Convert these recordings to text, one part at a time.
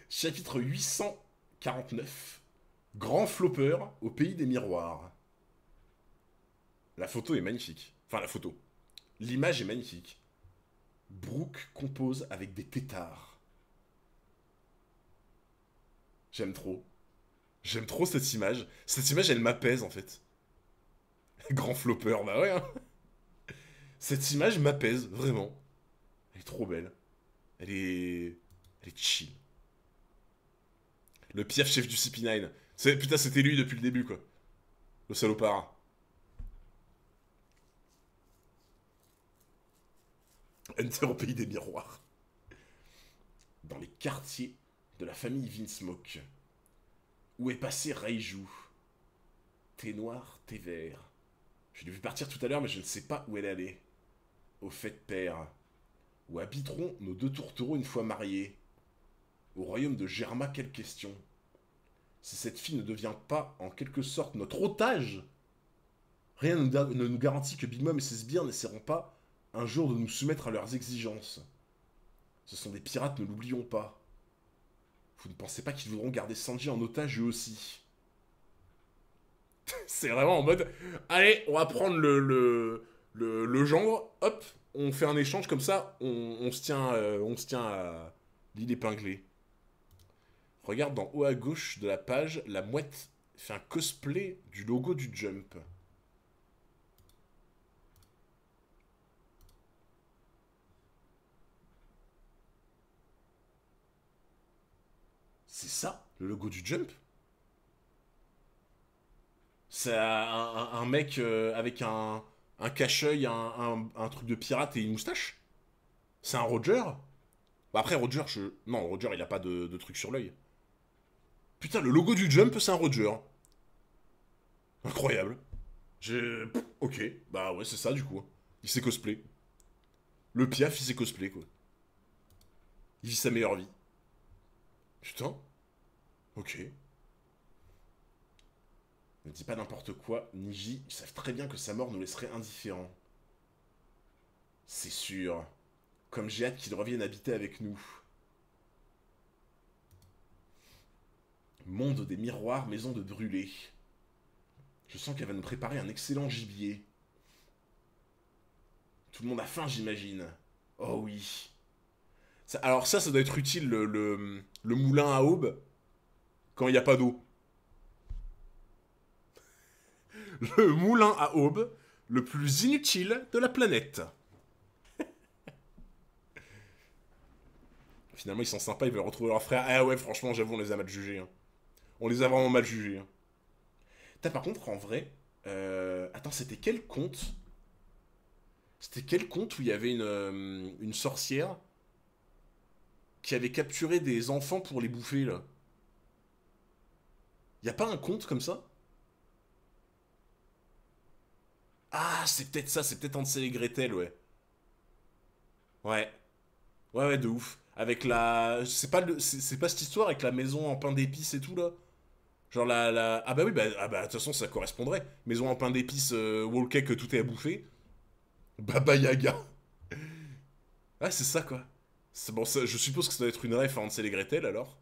Chapitre 849. Grand flopper au pays des miroirs. La photo est magnifique. Enfin, la photo. L'image est magnifique. Brooke compose avec des pétards. J'aime trop. J'aime trop cette image. Cette image, elle m'apaise, en fait. Grand flopper, bah ouais, hein. Cette image m'apaise, vraiment. Elle est trop belle. Elle est... Elle est chill. Le Piaf chef du CP9. Putain, c'était lui depuis le début, quoi. Le salopard. Enter au pays des miroirs. Dans les quartiers de la famille Vinsmoke. Où est passé Reiju? Thé noir, thé vert. Je l'ai vu partir tout à l'heure, mais je ne sais pas où elle allait. Au fait, père. Où habiteront nos deux tourtereaux une fois mariés? Au royaume de Germa, quelle question? Si cette fille ne devient pas, en quelque sorte, notre otage, rien ne nous garantit que Big Mom et ses sbires n'essaieront pas, un jour, de nous soumettre à leurs exigences. Ce sont des pirates, ne l'oublions pas. Vous ne pensez pas qu'ils voudront garder Sanji en otage eux aussi? C'est vraiment en mode, allez, on va prendre le genre, hop, on fait un échange comme ça, on se tient à l'île épinglée. Regarde dans haut à gauche de la page, la mouette fait un cosplay du logo du Jump. C'est ça, le logo du Jump? C'est un mec avec un cache-œil, un truc de pirate et une moustache? C'est un Roger? Bah après, Roger, non, Roger, il a pas de truc sur l'œil. Putain, le logo du Jump, c'est un Roger. Incroyable. Ok, bah ouais, c'est ça du coup. Il s'est cosplay. Le Piaf, il s'est cosplay, quoi. Il vit sa meilleure vie. Putain, ok. Ne dis pas n'importe quoi, Niji, ils savent très bien que sa mort nous laisserait indifférents. C'est sûr. Comme j'ai hâte qu'il revienne habiter avec nous. Monde des miroirs, maison de brûlés. Je sens qu'elle va nous préparer un excellent gibier. Tout le monde a faim, j'imagine. Oh oui. Alors ça doit être utile, le moulin à aube, quand il n'y a pas d'eau. Le moulin à aube, le plus inutile de la planète. Finalement, ils sont sympas, ils veulent retrouver leur frère. Ah ouais, franchement, j'avoue, on les a mal jugés. Hein. On les a vraiment mal jugés. Hein. T'as par contre, en vrai... Attends, c'était quel conte? C'était quel conte où il y avait une sorcière qui avait capturé des enfants pour les bouffer, là? Y a pas un conte comme ça? Ah, c'est peut-être ça, c'est peut-être Hansel et Gretel, ouais. Ouais. Ouais, ouais, de ouf. Avec la... C'est pas cette histoire avec la maison en pain d'épices et tout, là? Genre Ah bah oui, de toute façon, ça correspondrait. Maison en pain d'épices, wall cake, tout est à bouffer. Baba Yaga. Ah, c'est ça, quoi. C'est bon, ça, je suppose que ça doit être une ref à Hansel et Gretel, alors.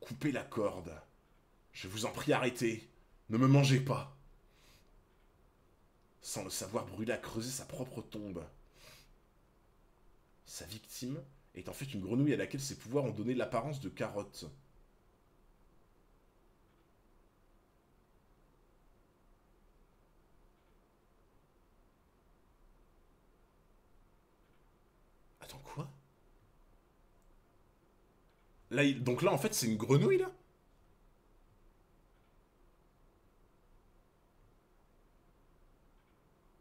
Coupez la corde. Je vous en prie, arrêtez. Ne me mangez pas. Sans le savoir, Brûla a creusé sa propre tombe. Sa victime est en fait une grenouille à laquelle ses pouvoirs ont donné l'apparence de carotte. Attends, quoi? Donc là, en fait, c'est une grenouille, là?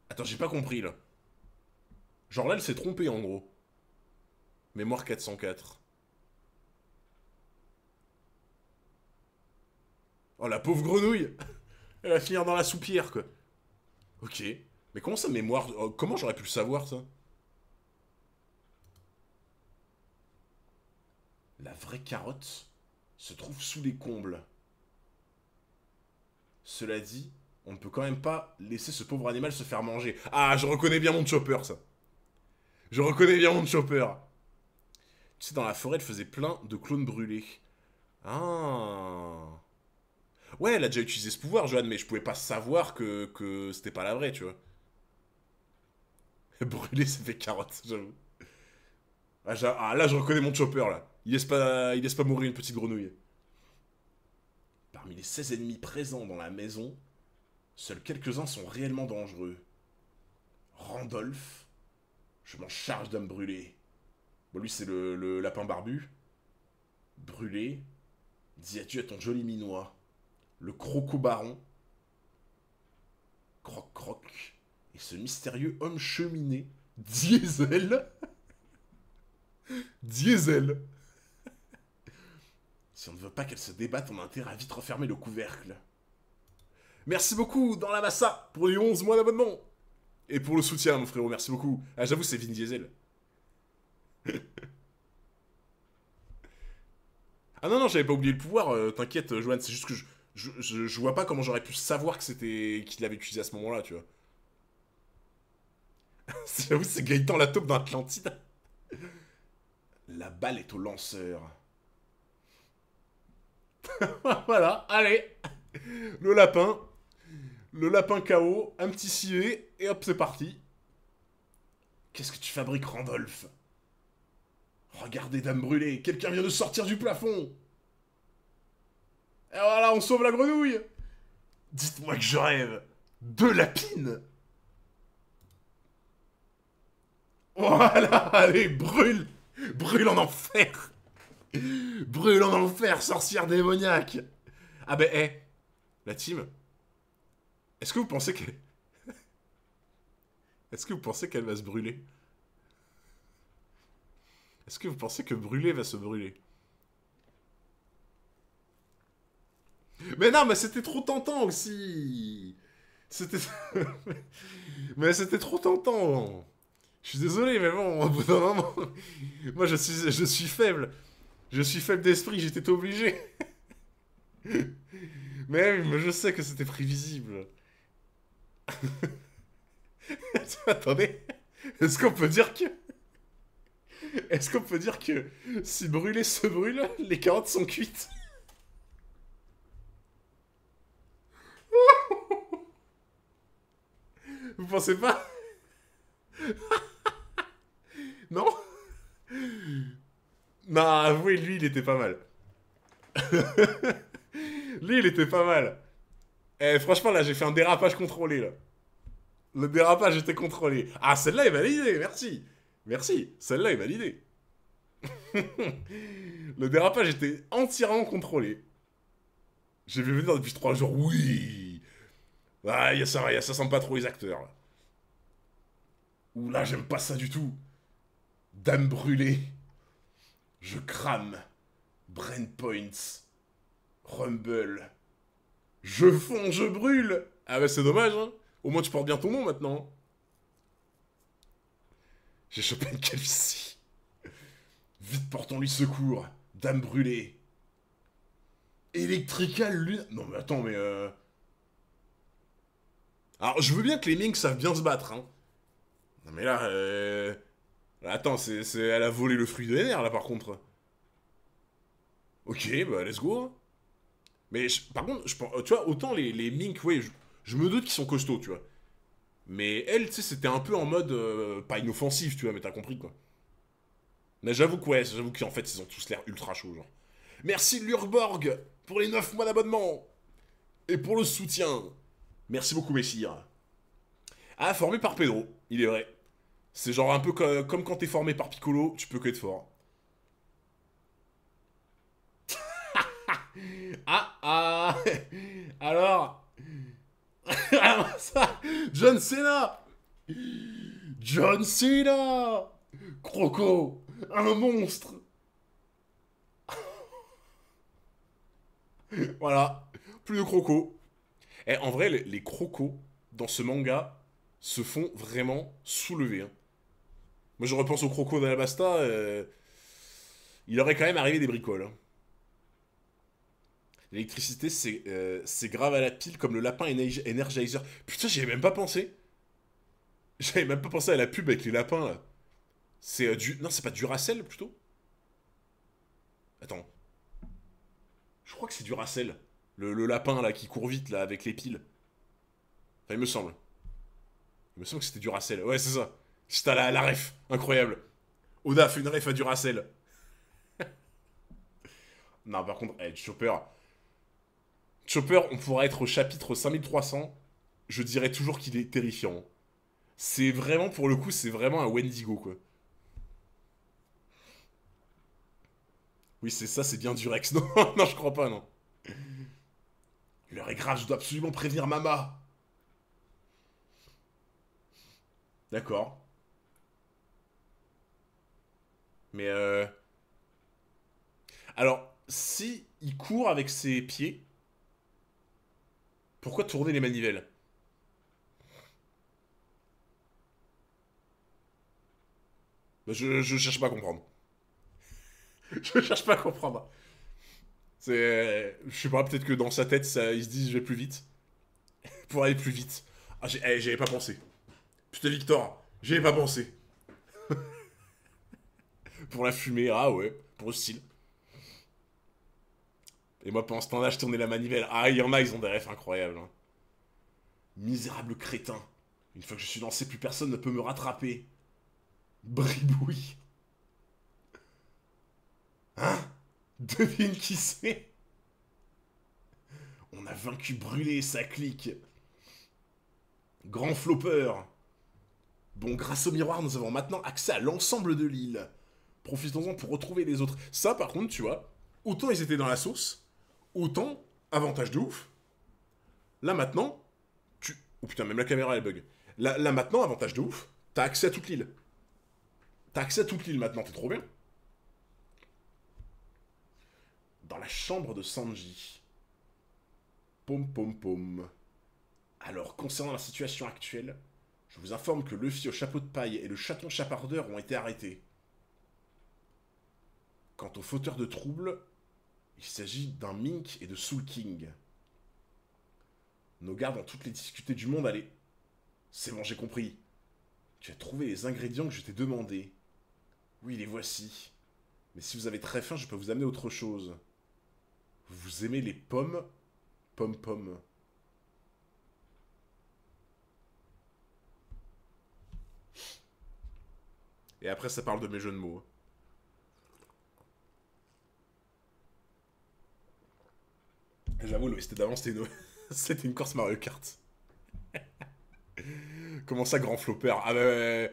Attends, j'ai pas compris, là. Genre là, elle s'est trompée, en gros. Mémoire 404. Oh, la pauvre grenouille. Elle va finir dans la soupière, quoi. Ok. Mais comment ça, mémoire... comment j'aurais pu le savoir, ça? La vraie carotte se trouve sous les combles. Cela dit, on ne peut quand même pas laisser ce pauvre animal se faire manger. Ah, je reconnais bien mon chopper, ça. Je reconnais bien mon chopper. Tu sais, dans la forêt, elle faisait plein de clones brûlés. Ah. Ouais, elle a déjà utilisé ce pouvoir, Joanne, mais je pouvais pas savoir que c'était pas la vraie, tu vois. Brûler, ça fait carotte, j'avoue. Ah, là, je reconnais mon chopper, là. Il laisse pas mourir une petite grenouille. Parmi les 16 ennemis présents dans la maison, seuls quelques-uns sont réellement dangereux. Randolph, je m'en charge de me brûler. Bon, lui, c'est le lapin barbu. Brûlé, dis adieu à ton joli minois. Le croco-baron, croc-croc, et ce mystérieux homme cheminé, Diesel. Diesel. Si on ne veut pas qu'elle se débatte, on a intérêt à vite refermer le couvercle. Merci beaucoup, dans la massa, pour les 11 mois d'abonnement. Et pour le soutien, mon frérot, merci beaucoup. Ah, j'avoue, c'est Vin Diesel. Ah non, non, j'avais pas oublié le pouvoir, t'inquiète, Joanne, c'est juste que je vois pas comment j'aurais pu savoir que c'était qu'il l'avait utilisé à ce moment-là, tu vois. J'avoue, c'est Gaëtan la taupe dans Atlantide. La balle est au lanceur. Voilà, allez. Le lapin. Le lapin KO, un petit civet, et hop, c'est parti. Qu'est-ce que tu fabriques, Randolph? Regardez, dame brûlée, quelqu'un vient de sortir du plafond. Et voilà, on sauve la grenouille. Dites-moi que je rêve. Deux lapines. Voilà, allez, brûle. Brûle en enfer. Brûle en enfer, sorcière démoniaque. Ah ben, la team. Est-ce que vous pensez que... Est-ce que vous pensez qu'elle va se brûler? Est-ce que vous pensez que brûler va se brûler? Mais non, mais c'était trop tentant aussi. C'était... mais c'était trop tentant. Je suis désolé, mais bon, au bout d'un moment... Moi, je suis faible. Je suis faible d'esprit, j'étais obligé. Mais je sais que c'était prévisible. Attendez. Est-ce qu'on peut dire que... Est-ce qu'on peut dire que si brûler se brûle, les carottes sont cuites? Vous pensez pas? Non? Non, avouez, lui, il était pas mal. Lui, il était pas mal. Eh, franchement, là, j'ai fait un dérapage contrôlé, là. Le dérapage était contrôlé. Ah, celle-là est validée, merci. Merci, celle-là est validée. Le dérapage était entièrement contrôlé. J'ai vu venir depuis 3 jours, oui. Ah, ça sent pas trop les acteurs, là. Ouh là, j'aime pas ça du tout. Dame brûlée. Je crame. Brain points. Rumble. Je fonds, je brûle. Ah bah c'est dommage, hein. Au moins tu portes bien ton nom maintenant. J'ai chopé une calvitie. Vite portons-lui secours. Dame brûlée. Electrical lune... Non mais attends, mais Alors je veux bien que les Ming savent bien se battre, hein. Non mais là, Attends, elle a volé le fruit de NR là par contre. Ok, bah let's go, hein. Mais par contre, tu vois, autant les Mink, ouais, je me doute qu'ils sont costauds, tu vois. Mais elle, tu sais, c'était un peu en mode, pas inoffensif, tu vois, mais t'as compris, quoi. Mais j'avoue que, ouais, j'avoue qu'en fait, ils ont tous l'air ultra chauds, genre. Merci Lurborg pour les 9 mois d'abonnement. Et pour le soutien. Merci beaucoup, messire. Ah, formé par Pedro, il est vrai. C'est genre un peu comme quand t'es formé par Piccolo, tu peux que être fort. Ah, ah. Alors... Alors ça, John Cena. John Cena. Croco, un monstre. Voilà, plus de Croco. Et en vrai, les crocos dans ce manga se font vraiment soulever, hein. Moi, je repense au croco d'Alabasta, il aurait quand même arrivé des bricoles, hein. L'électricité, c'est grave à la pile comme le lapin Energizer. Putain, j'y avais même pas pensé. J'avais même pas pensé à la pub avec les lapins, là. C'est du... Non, c'est pas Duracell, plutôt? Attends. Je crois que c'est du Racel. Le lapin, là, qui court vite, là, avec les piles. Enfin, il me semble. Il me semble que c'était du Racel. Ouais, c'est ça. C'était la ref. Incroyable. Oda fait une ref à du Racel. Non, par contre, Chopper... Chopper, on pourra être au chapitre 5300. Je dirais toujours qu'il est terrifiant. C'est vraiment, pour le coup, c'est vraiment un Wendigo, quoi. Oui, c'est ça, c'est bien du Rex. Non, non, je crois pas, non. L'heure est grave, je dois absolument prévenir Mama. D'accord. Mais alors, si il court avec ses pieds, pourquoi tourner les manivelles? Bah, je cherche pas à comprendre. Je cherche pas à comprendre. C'est... Je sais pas, peut-être que dans sa tête, ça, il se dit je vais plus vite. Pour aller plus vite. Ah, j'y avais pas pensé. Putain, Victor, j'y avais pas pensé. Pour la fumée, ah ouais, pour le style. Et moi, pendant ce temps-là, je tournais la manivelle. Ah, il y en a, ils ont des refs incroyables. Hein. Misérable crétin. Une fois que je suis lancé, plus personne ne peut me rattraper. Bribouille. Hein? Devine qui c'est? On a vaincu Brûlé et sa clique. Grand flopper. Bon, grâce au miroir, nous avons maintenant accès à l'ensemble de l'île. Profitons-en pour retrouver les autres. Ça, par contre, tu vois, autant ils étaient dans la sauce, autant, avantage de ouf. Là, maintenant, tu... Oh putain, même la caméra, elle bug. Là maintenant, avantage de ouf, t'as accès à toute l'île. T'as accès à toute l'île maintenant, t'es trop bien. Dans la chambre de Sanji. Pom pom pom. Alors, concernant la situation actuelle, je vous informe que Luffy au chapeau de paille et le chaton chapardeur ont été arrêtés. Quant aux fauteurs de troubles, il s'agit d'un Mink et de Soul King. Nos gardes ont toutes les difficultés du monde, allez. C'est bon, j'ai compris. Tu as trouvé les ingrédients que je t'ai demandé. Oui, les voici. Mais si vous avez très faim, je peux vous amener autre chose. Vous aimez les pommes? Pom-pom. Et après, ça parle de mes jeux de mots. J'avoue, l'OST d'avant, c'était une course Mario Kart. Comment ça, grand flopper? Ah bah...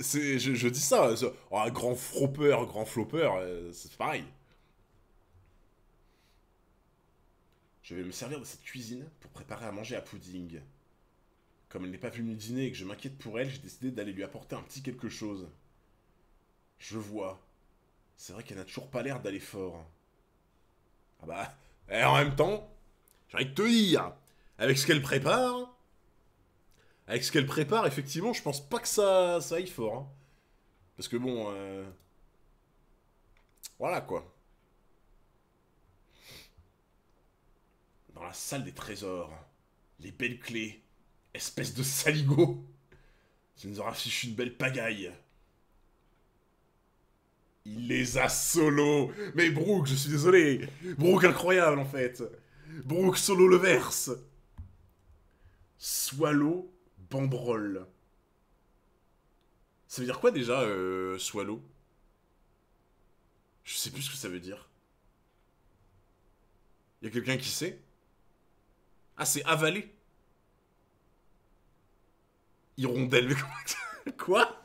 je dis ça. Oh, grand flopper, c'est pareil. Je vais me servir de cette cuisine pour préparer à manger à Pudding. Comme elle n'est pas venue dîner et que je m'inquiète pour elle, j'ai décidé d'aller lui apporter un petit quelque chose. Je vois. C'est vrai qu'elle n'a toujours pas l'air d'aller fort. Ah bah... Et en même temps, j'ai envie de te dire, avec ce qu'elle prépare... Avec ce qu'elle prépare, effectivement, je pense pas que ça aille fort. Hein. Parce que bon... Voilà, quoi. Dans la salle des trésors. Les belles clés. Espèce de saligo. Tu nous auras fichu une belle pagaille. Il les a solo. Mais Brook, je suis désolé. Brook incroyable, en fait. Brook solo le verse. Swallow banderole. Ça veut dire quoi déjà, Swallow? Je sais plus ce que ça veut dire. Y a quelqu'un qui sait? Ah, c'est avaler. Hirondelle. Quoi?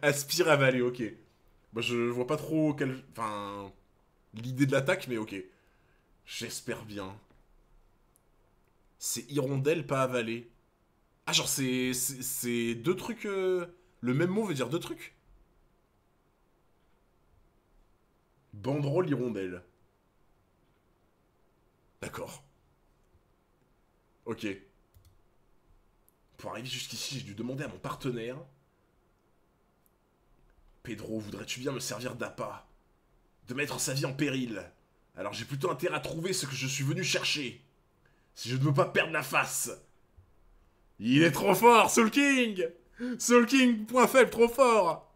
Aspire avaler, ok. Bah, je vois pas trop quelle... Enfin... L'idée de l'attaque, mais ok. J'espère bien. C'est hirondelle, pas avaler. Ah, genre, c'est deux trucs... Le même mot veut dire deux trucs? Banderole, hirondelle. D'accord. Ok. Pour arriver jusqu'ici, j'ai dû demander à mon partenaire... Pedro, voudrais-tu bien me servir d'appât? De mettre sa vie en péril? Alors j'ai plutôt intérêt à trouver ce que je suis venu chercher. Si je ne veux pas perdre la face. Il est trop fort, Soul King! Soul King, point faible, trop fort!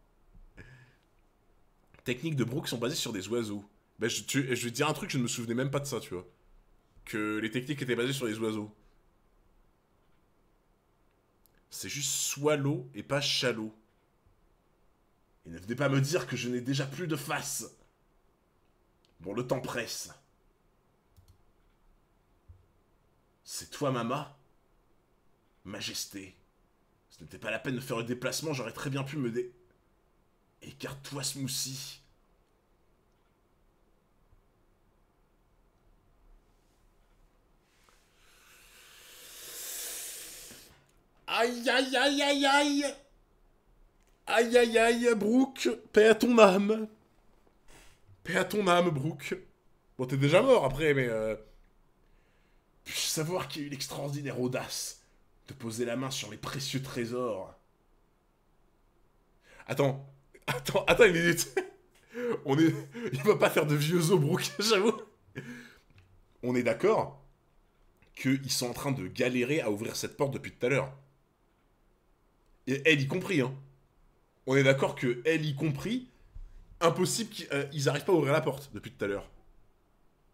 Techniques de Brook sont basées sur des oiseaux. Bah, je vais te dire un truc, je ne me souvenais même pas de ça, tu vois. Que les techniques étaient basées sur les oiseaux. C'est juste swallow et pas shallow. Et ne venez pas me dire que je n'ai déjà plus de face. Bon, le temps presse. C'est toi, Mama? Majesté. Ce n'était pas la peine de faire le déplacement, j'aurais très bien pu me dé... Écarte-toi, Smoothie. Aïe, aïe, aïe, aïe, aïe. Aïe, aïe, aïe, Brooke. Paix à ton âme. Paix à ton âme, Brooke. Bon, t'es déjà mort après, mais puis-je savoir qu'il y a eu l'extraordinaire audace de poser la main sur mes précieux trésors? Attends, attends une minute. On est... Il va pas faire de vieux os, Brooke, j'avoue. On est d'accord qu'ils sont en train de galérer à ouvrir cette porte depuis tout à l'heure. Et elle y compris, hein. On est d'accord que elle y compris, impossible qu'ils arrivent pas à ouvrir la porte depuis tout à l'heure.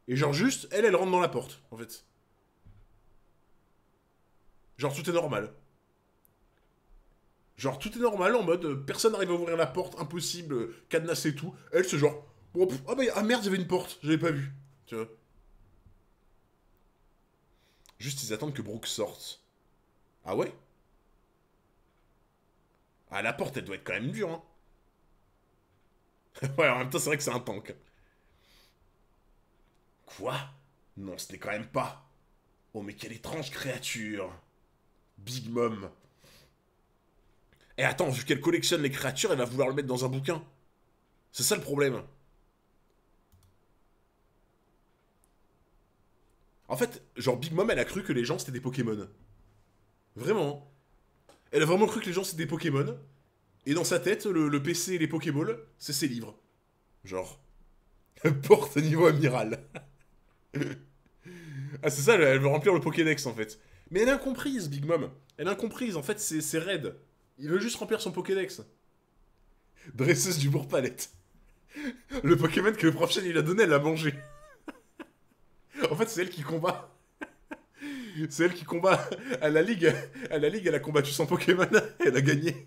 Et genre juste, elle rentre dans la porte, en fait. Genre tout est normal. Genre tout est normal en mode personne n'arrive à ouvrir la porte, impossible, cadenas et tout. Elle c'est genre, bon, ah, bah, ah merde, il y avait une porte, j'avais pas vu. Tu vois. Juste ils attendent que Brooke sorte. Ah ouais? Ah la porte elle doit être quand même dure, hein. Ouais, en même temps c'est vrai que c'est un tank. Quoi? Non, ce n'est quand même pas. Oh mais quelle étrange créature. Big Mom. Et attends, vu qu'elle collectionne les créatures, elle va vouloir le mettre dans un bouquin. C'est ça le problème. En fait, genre Big Mom, elle a cru que les gens c'était des Pokémon. Vraiment. Elle a vraiment cru que les gens c'était des Pokémon. Et dans sa tête, le PC et les Pokéballs, c'est ses livres. Genre. Porte niveau amiral. Ah, c'est ça, elle veut remplir le Pokédex en fait. Mais elle est incomprise, Big Mom. Elle est incomprise, en fait, c'est raide. Il veut juste remplir son Pokédex. Dresseuse du bourg-palette. Le Pokémon que le prof Chen il a donné, elle l'a mangé. En fait, c'est elle qui combat. C'est elle qui combat à la ligue. À la ligue, elle a combattu son Pokémon. Elle a gagné.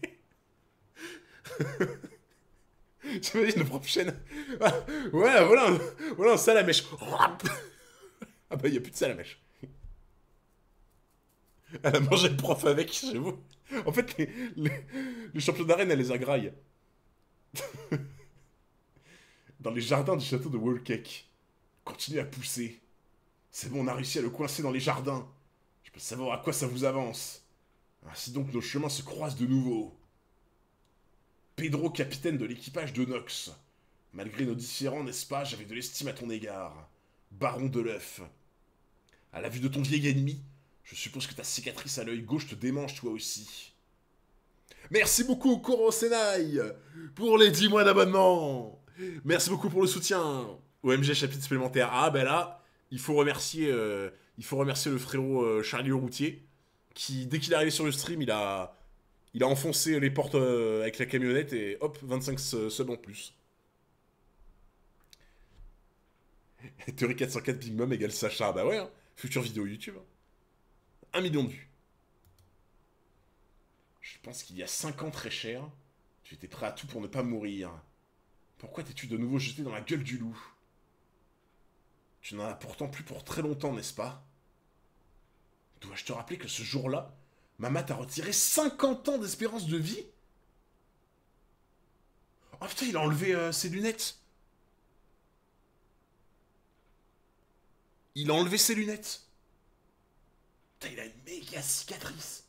T'imagines le prof Chen. Ah, ouais, voilà un salamèche. Ah bah, y a plus de salamèche. Elle a mangé le prof avec, j'avoue. En fait, les champions d'arène, elle les agraille. Dans les jardins du château de Wallcake. Continue à pousser. C'est bon, on a réussi à le coincer dans les jardins. Je peux savoir à quoi ça vous avance. Ainsi donc, nos chemins se croisent de nouveau. Pedro, capitaine de l'équipage de Nox. Malgré nos différends, n'est-ce pas, j'avais de l'estime à ton égard. Baron de l'œuf. À la vue de ton vieil ennemi, je suppose que ta cicatrice à l'œil gauche te démange toi aussi. Merci beaucoup, Koro Senai, pour les 10 mois d'abonnement. Merci beaucoup pour le soutien. OMG chapitre supplémentaire. Ah, ben là, il faut remercier le frérot Charlie Routier, qui, dès qu'il est arrivé sur le stream, il a enfoncé les portes avec la camionnette et hop, 25 subs en plus. Théorie 404 Big Mom égale Sacha. Bah ouais, hein. Future vidéo YouTube. 1 million de vues. Je pense qu'il y a 5 ans très cher, tu étais prêt à tout pour ne pas mourir. Pourquoi t'es-tu de nouveau jeté dans la gueule du loup? Tu n'en as pourtant plus pour très longtemps, n'est-ce pas? Dois-je te rappeler que ce jour-là, Mama t'a retiré 50 ans d'espérance de vie? Oh putain, il a enlevé ses lunettes. Il a enlevé ses lunettes. Putain, il a une méga cicatrice.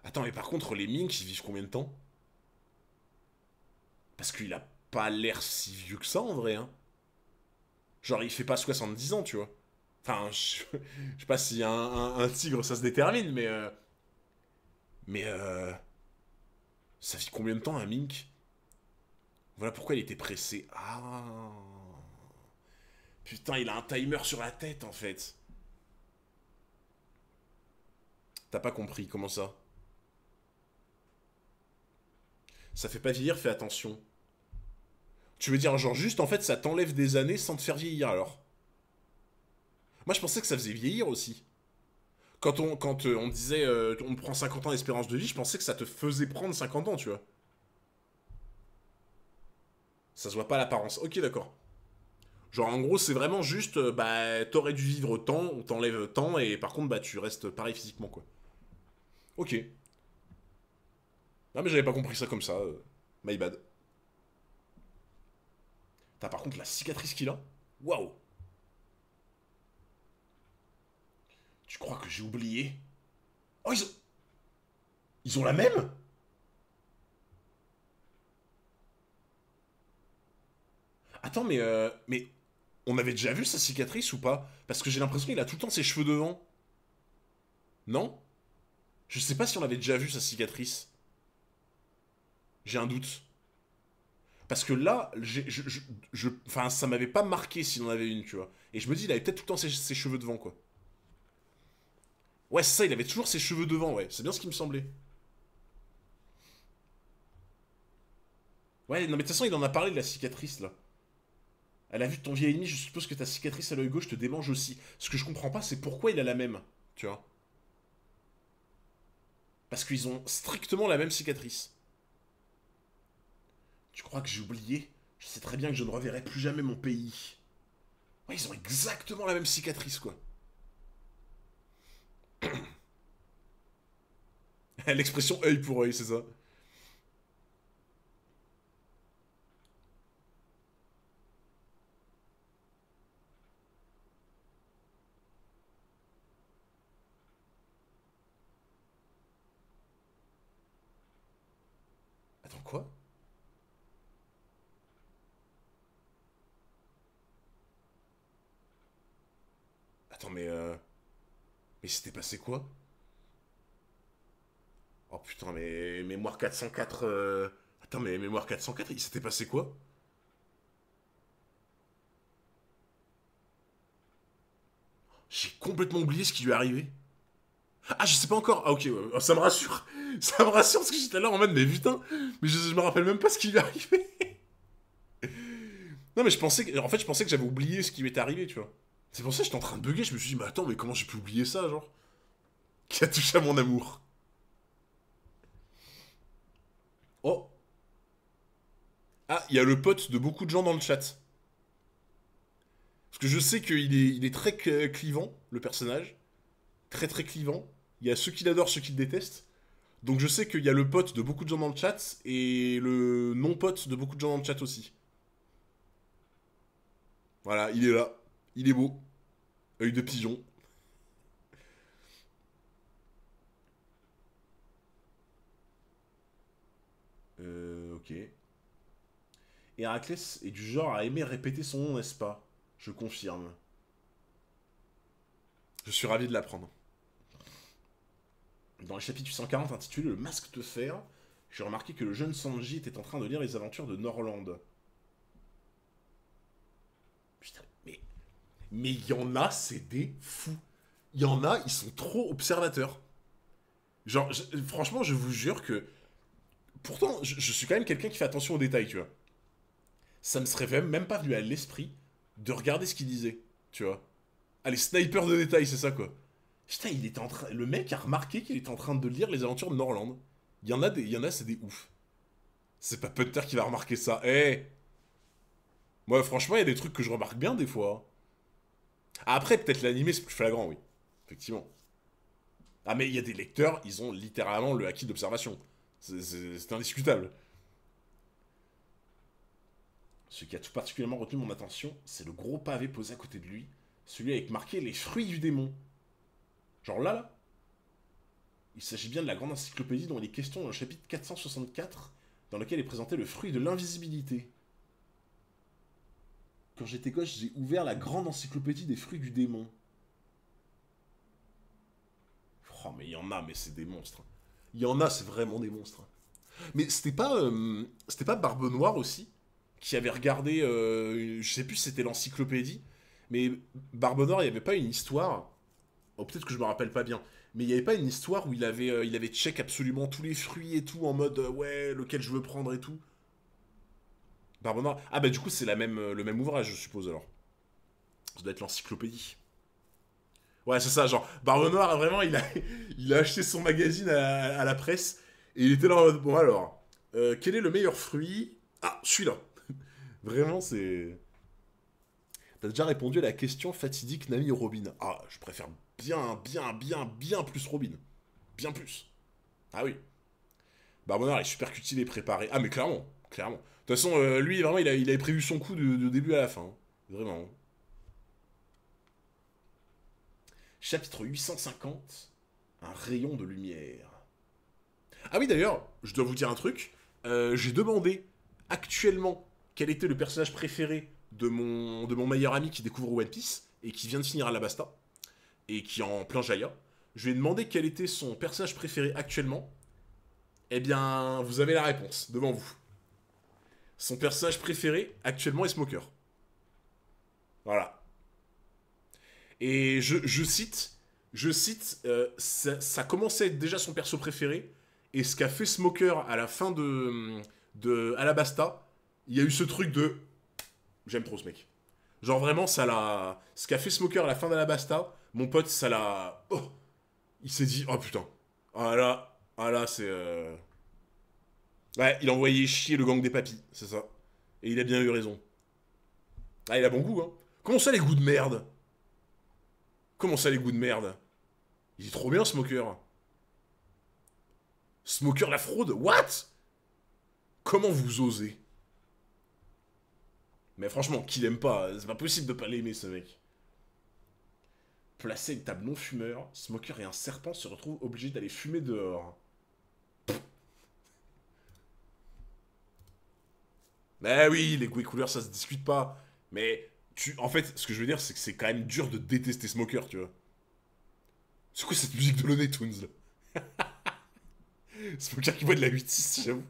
Attends, mais par contre, les Minks, ils vivent combien de temps? Parce qu'il a pas l'air si vieux que ça, en vrai, hein. Genre, il fait pas 70 ans, tu vois. Enfin, je sais pas si un tigre, ça se détermine, mais... mais... ça vit combien de temps, un mink? Voilà pourquoi il était pressé. Ah... Putain, il a un timer sur la tête, en fait. T'as pas compris, comment ça? Ça fait pas vieillir, fais attention. Tu veux dire, genre, juste, en fait, ça t'enlève des années sans te faire vieillir, alors? Moi, je pensais que ça faisait vieillir aussi. Quand on disait, on prend 50 ans d'espérance de vie, je pensais que ça te faisait prendre 50 ans, tu vois. Ça se voit pas à l'apparence. Ok, d'accord. Genre, en gros, c'est vraiment juste, bah, t'aurais dû vivre tant, on t'enlève tant, et par contre, bah, tu restes pareil physiquement, quoi. Ok. Ah, mais j'avais pas compris ça comme ça. My bad. T'as par contre la cicatrice qu'il a. Waouh. Tu crois que j'ai oublié? Oh, ils ont la même? Attends, mais on avait déjà vu sa cicatrice ou pas? Parce que j'ai l'impression qu'il a tout le temps ses cheveux devant. Non? Je sais pas si on avait déjà vu sa cicatrice. J'ai un doute. Parce que là, enfin, ça m'avait pas marqué s'il en avait une, tu vois. Et je me dis, il avait peut-être tout le temps ses cheveux devant, quoi. Ouais, c'est ça, il avait toujours ses cheveux devant, ouais. C'est bien ce qui me semblait. Ouais, non, mais de toute façon, il en a parlé de la cicatrice, là. Elle a vu ton vieil ennemi, je suppose que ta cicatrice à l'œil gauche te démange aussi. Ce que je comprends pas, c'est pourquoi il a la même, tu vois. Parce qu'ils ont strictement la même cicatrice. Tu crois que j'ai oublié? Je sais très bien que je ne reverrai plus jamais mon pays. Ouais, ils ont exactement la même cicatrice, quoi. L'expression œil pour œil, c'est ça. Attends, quoi? Attends, mais c'était passé quoi? Oh putain, mais mémoire 404. Attends, mais mémoire 404, il s'était passé quoi? J'ai complètement oublié ce qui lui est arrivé. Ah, je sais pas encore. Ah, ok, ouais, ça me rassure. Ça me rassure parce que j'étais là en mode, mais putain, mais je me rappelle même pas ce qui lui est arrivé. Non, mais en fait, je pensais que j'avais oublié ce qui m'était arrivé, tu vois. C'est pour ça que j'étais en train de bugger. Je me suis dit, mais attends, mais comment j'ai pu oublier ça, genre? Qui a touché à mon amour. Oh. Ah, il y a le pote de beaucoup de gens dans le chat. Parce que je sais qu'il est très clivant, le personnage. Très très clivant. Il y a ceux qui l'adorent, ceux qui le détestent. Donc je sais qu'il y a le pote de beaucoup de gens dans le chat et le non-pote de beaucoup de gens dans le chat aussi. Voilà, il est là. Il est beau. Œil de pigeon. Ok. Héraclès est du genre à aimer répéter son nom, n'est-ce pas? Je confirme. Je suis ravi de l'apprendre. Dans le chapitre 840 intitulé Le Masque de Fer, j'ai remarqué que le jeune Sanji était en train de lire les aventures de Norland. Putain, mais il y en a, c'est des fous. Il y en a, ils sont trop observateurs. Genre, franchement, je vous jure que. Pourtant, je suis quand même quelqu'un qui fait attention aux détails, tu vois. Ça me serait même pas venu à l'esprit de regarder ce qu'il disait, tu vois. Allez, sniper de détails, c'est ça, quoi. Putain, il était en train. Le mec a remarqué qu'il était en train de lire les aventures de Norland. Il y en a, c'est des ouf. C'est pas Punter qui va remarquer ça. Eh, moi, franchement, il y a des trucs que je remarque bien des fois. Après, peut-être l'animé, c'est plus flagrant, oui. Effectivement. Ah, mais il y a des lecteurs, ils ont littéralement le acquis d'observation. C'est indiscutable. Ce qui a tout particulièrement retenu mon attention, c'est le gros pavé posé à côté de lui, celui avec marqué les fruits du démon. Genre là, il s'agit bien de la grande encyclopédie dont il est question dans le chapitre 464, dans lequel est présenté le fruit de l'invisibilité. Quand j'étais gosse, j'ai ouvert la grande encyclopédie des fruits du démon. Oh, mais il y en a, mais c'est des monstres. Il y en a, c'est vraiment des monstres. Mais c'était pas Barbe Noire aussi qui avait regardé, je sais plus si c'était l'encyclopédie, mais Barbe Noire, il n'y avait pas une histoire, oh, peut-être que je me rappelle pas bien, mais il n'y avait pas une histoire où il avait check absolument tous les fruits et tout en mode ouais, lequel je veux prendre et tout. Barbe Noire. Ah bah du coup c'est le même ouvrage je suppose alors. Ça doit être l'encyclopédie. Ouais c'est ça, genre Barbe Noire vraiment il a acheté son magazine à la presse et il était là en mode bon alors, quel est le meilleur fruit? Ah celui-là. Vraiment c'est... T'as déjà répondu à la question fatidique Nami Robin. Ah je préfère bien plus Robin. Bien plus. Ah oui. Barbe Noire est super cultivé et préparé. Ah mais clairement, clairement. De toute façon lui vraiment il avait prévu son coup de début à la fin. Hein. Vraiment. Chapitre 850, un rayon de lumière. Ah oui d'ailleurs, je dois vous dire un truc. J'ai demandé actuellement quel était le personnage préféré de mon meilleur ami qui découvre One Piece et qui vient de finir à Alabasta et qui est en plein Jaya. Je lui ai demandé quel était son personnage préféré actuellement. Eh bien, vous avez la réponse devant vous. Son personnage préféré actuellement est Smoker. Voilà. Et je cite, ça commençait à être déjà son perso préféré, et ce qu'a fait Smoker à la fin de Alabasta, il y a eu ce truc de j'aime trop ce mec. Genre vraiment, ça l'a. Ce qu'a fait Smoker à la fin d'Alabasta, mon pote, ça l'a. Oh, il s'est dit, oh putain. Ah là, c'est. Ouais, il a envoyé chier le gang des papis, c'est ça. Et il a bien eu raison. Ah, il a bon goût, hein. Comment ça, les goûts de merde? Comment ça, les goûts de merde? Il est trop bien, Smoker. Smoker la fraude? What? Comment vous osez? Mais franchement, qui l'aime pas? C'est pas possible de pas l'aimer, ce mec. Placer une table non-fumeur, Smoker et un serpent se retrouvent obligés d'aller fumer dehors. Mais oui, les goûts et couleurs, ça se discute pas. Mais, en fait, ce que je veux dire, c'est que c'est quand même dur de détester Smoker, tu vois. C'est quoi cette musique de Looney Tunes, là? Smoker qui boit de la 8-6, j'avoue.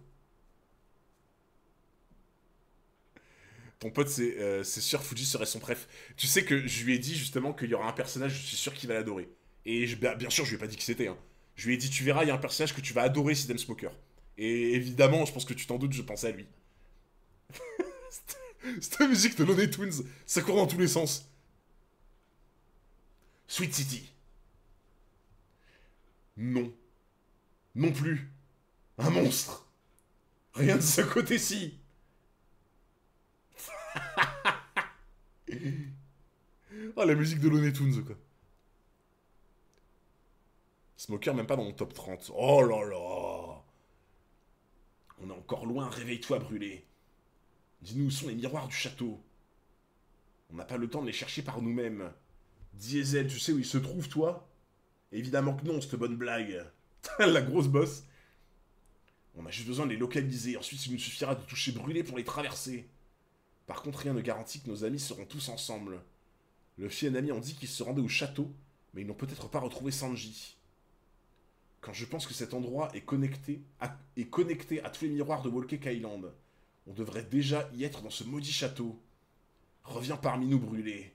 Ton pote, c'est sûr, Fuji serait son préf. Tu sais que je lui ai dit justement qu'il y aura un personnage, je suis sûr qu'il va l'adorer. Et bien sûr, je lui ai pas dit qui c'était. Hein. Je lui ai dit, tu verras, il y a un personnage que tu vas adorer si t'aimes Smoker. Et évidemment, je pense que tu t'en doutes, je pensais à lui. Cette musique de Looney Tunes, ça court dans tous les sens. Sweet City. Non. Non plus. Un monstre. Rien de ce côté-ci. Oh, la musique de Looney Tunes, quoi. Smoker, même pas dans mon top 30. Oh là là. On est encore loin, réveille-toi, brûlé. Dis-nous où sont les miroirs du château. On n'a pas le temps de les chercher par nous-mêmes. Diesel, tu sais où ils se trouvent, toi? Évidemment que non, cette bonne blague. La grosse bosse. On a juste besoin de les localiser, ensuite il nous suffira de toucher brûlé pour les traverser. Par contre, rien ne garantit que nos amis seront tous ensemble. Luffy et Nami ont dit qu'ils se rendaient au château, mais ils n'ont peut-être pas retrouvé Sanji. Quand je pense que cet endroit est connecté à tous les miroirs de Whole Cake Island, on devrait déjà y être dans ce maudit château. Reviens parmi nous, brûlé.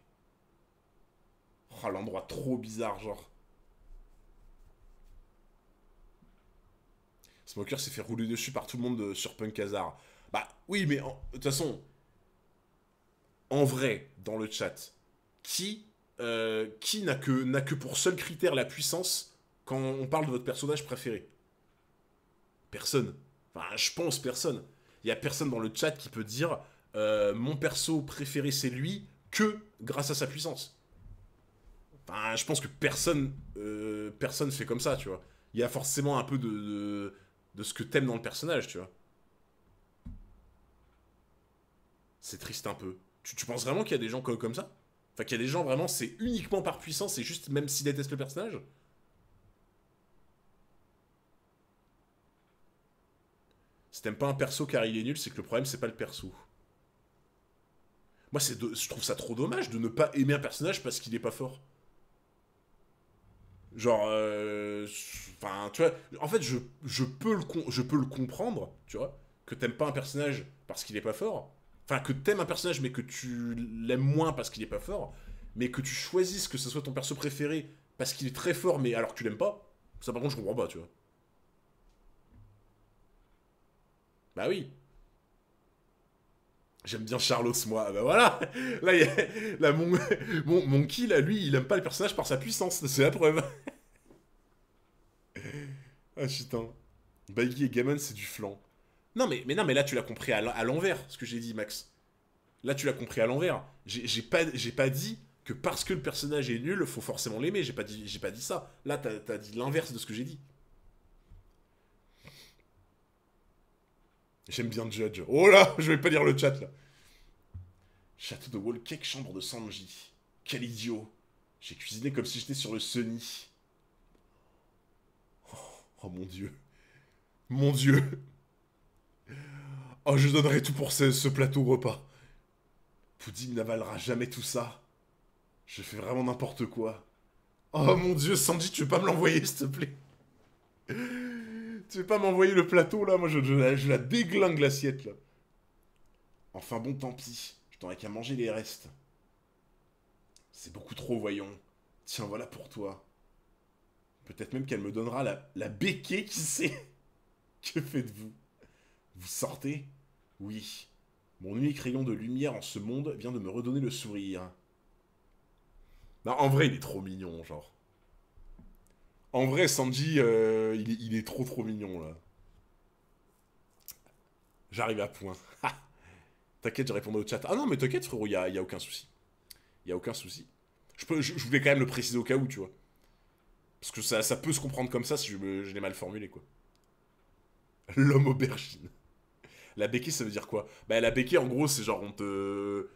Oh, l'endroit trop bizarre, genre. Smoker s'est fait rouler dessus par tout le monde sur Punk Hazard. Bah oui, mais de toute façon, en vrai, dans le chat, qui n'a que pour seul critère la puissance quand on parle de votre personnage préféré? Personne. Enfin, je pense personne. Il y a personne dans le chat qui peut dire mon perso préféré c'est lui que grâce à sa puissance. Enfin, je pense que personne fait comme ça, tu vois. Il y a forcément un peu de ce que t'aimes dans le personnage, tu vois. C'est triste un peu. Tu penses vraiment qu'il y a des gens comme ça? Enfin, qu'il y a des gens vraiment, c'est uniquement par puissance, c'est juste même s'ils détestent le personnage? Si t'aimes pas un perso car il est nul, c'est que le problème, c'est pas le perso. Moi, je trouve ça trop dommage de ne pas aimer un personnage parce qu'il est pas fort. Genre, enfin, tu vois, en fait, je peux le comprendre, tu vois, que t'aimes pas un personnage parce qu'il est pas fort. Enfin, que t'aimes un personnage mais que tu l'aimes moins parce qu'il est pas fort. Mais que tu choisisses que ce soit ton perso préféré parce qu'il est très fort mais alors que tu l'aimes pas. Ça, par contre, je comprends pas, tu vois. Bah oui. J'aime bien Charlos, moi. Bah voilà. Là, là mon kill, là, lui, il aime pas le personnage par sa puissance. C'est la preuve. Ah, putain. Bailey et Gammon, c'est du flan. Non, mais là, tu l'as compris à l'envers, ce que j'ai dit, Max. Là, tu l'as compris à l'envers. J'ai pas dit que parce que le personnage est nul, faut forcément l'aimer. J'ai pas dit ça. Là, t'as dit l'inverse de ce que j'ai dit. J'aime bien Judge. Oh là, je vais pas lire le chat, là. Château de Wallcake, chambre de Sanji. Quel idiot. J'ai cuisiné comme si j'étais sur le Sunny. Oh mon dieu. Mon dieu. Oh, je donnerai tout pour ce plateau repas. Pudding n'avalera jamais tout ça. Je fais vraiment n'importe quoi. Oh mon dieu, Sanji, tu veux pas me l'envoyer, s'il te plaît? Tu veux pas m'envoyer le plateau, là? Moi, je la déglingue, l'assiette, là. Enfin bon, tant pis. Je t'aurais qu'à manger les restes. C'est beaucoup trop, voyons. Tiens, voilà pour toi. Peut-être même qu'elle me donnera la béquée, qui sait. Que faites-vous? Vous sortez? Oui. Mon unique rayon de lumière en ce monde vient de me redonner le sourire. Non, en vrai, il est trop mignon, genre. En vrai, Sanji, il est trop trop mignon, là. J'arrive à point. T'inquiète, je répondrai au chat. Ah non, mais t'inquiète, frérot, y a aucun souci. Y a aucun souci. Je voulais quand même le préciser au cas où, tu vois. Parce que ça peut se comprendre comme ça si je l'ai mal formulé, quoi. L'homme aubergine. La béquille, ça veut dire quoi? Bah, la béquille, en gros, c'est genre, on te.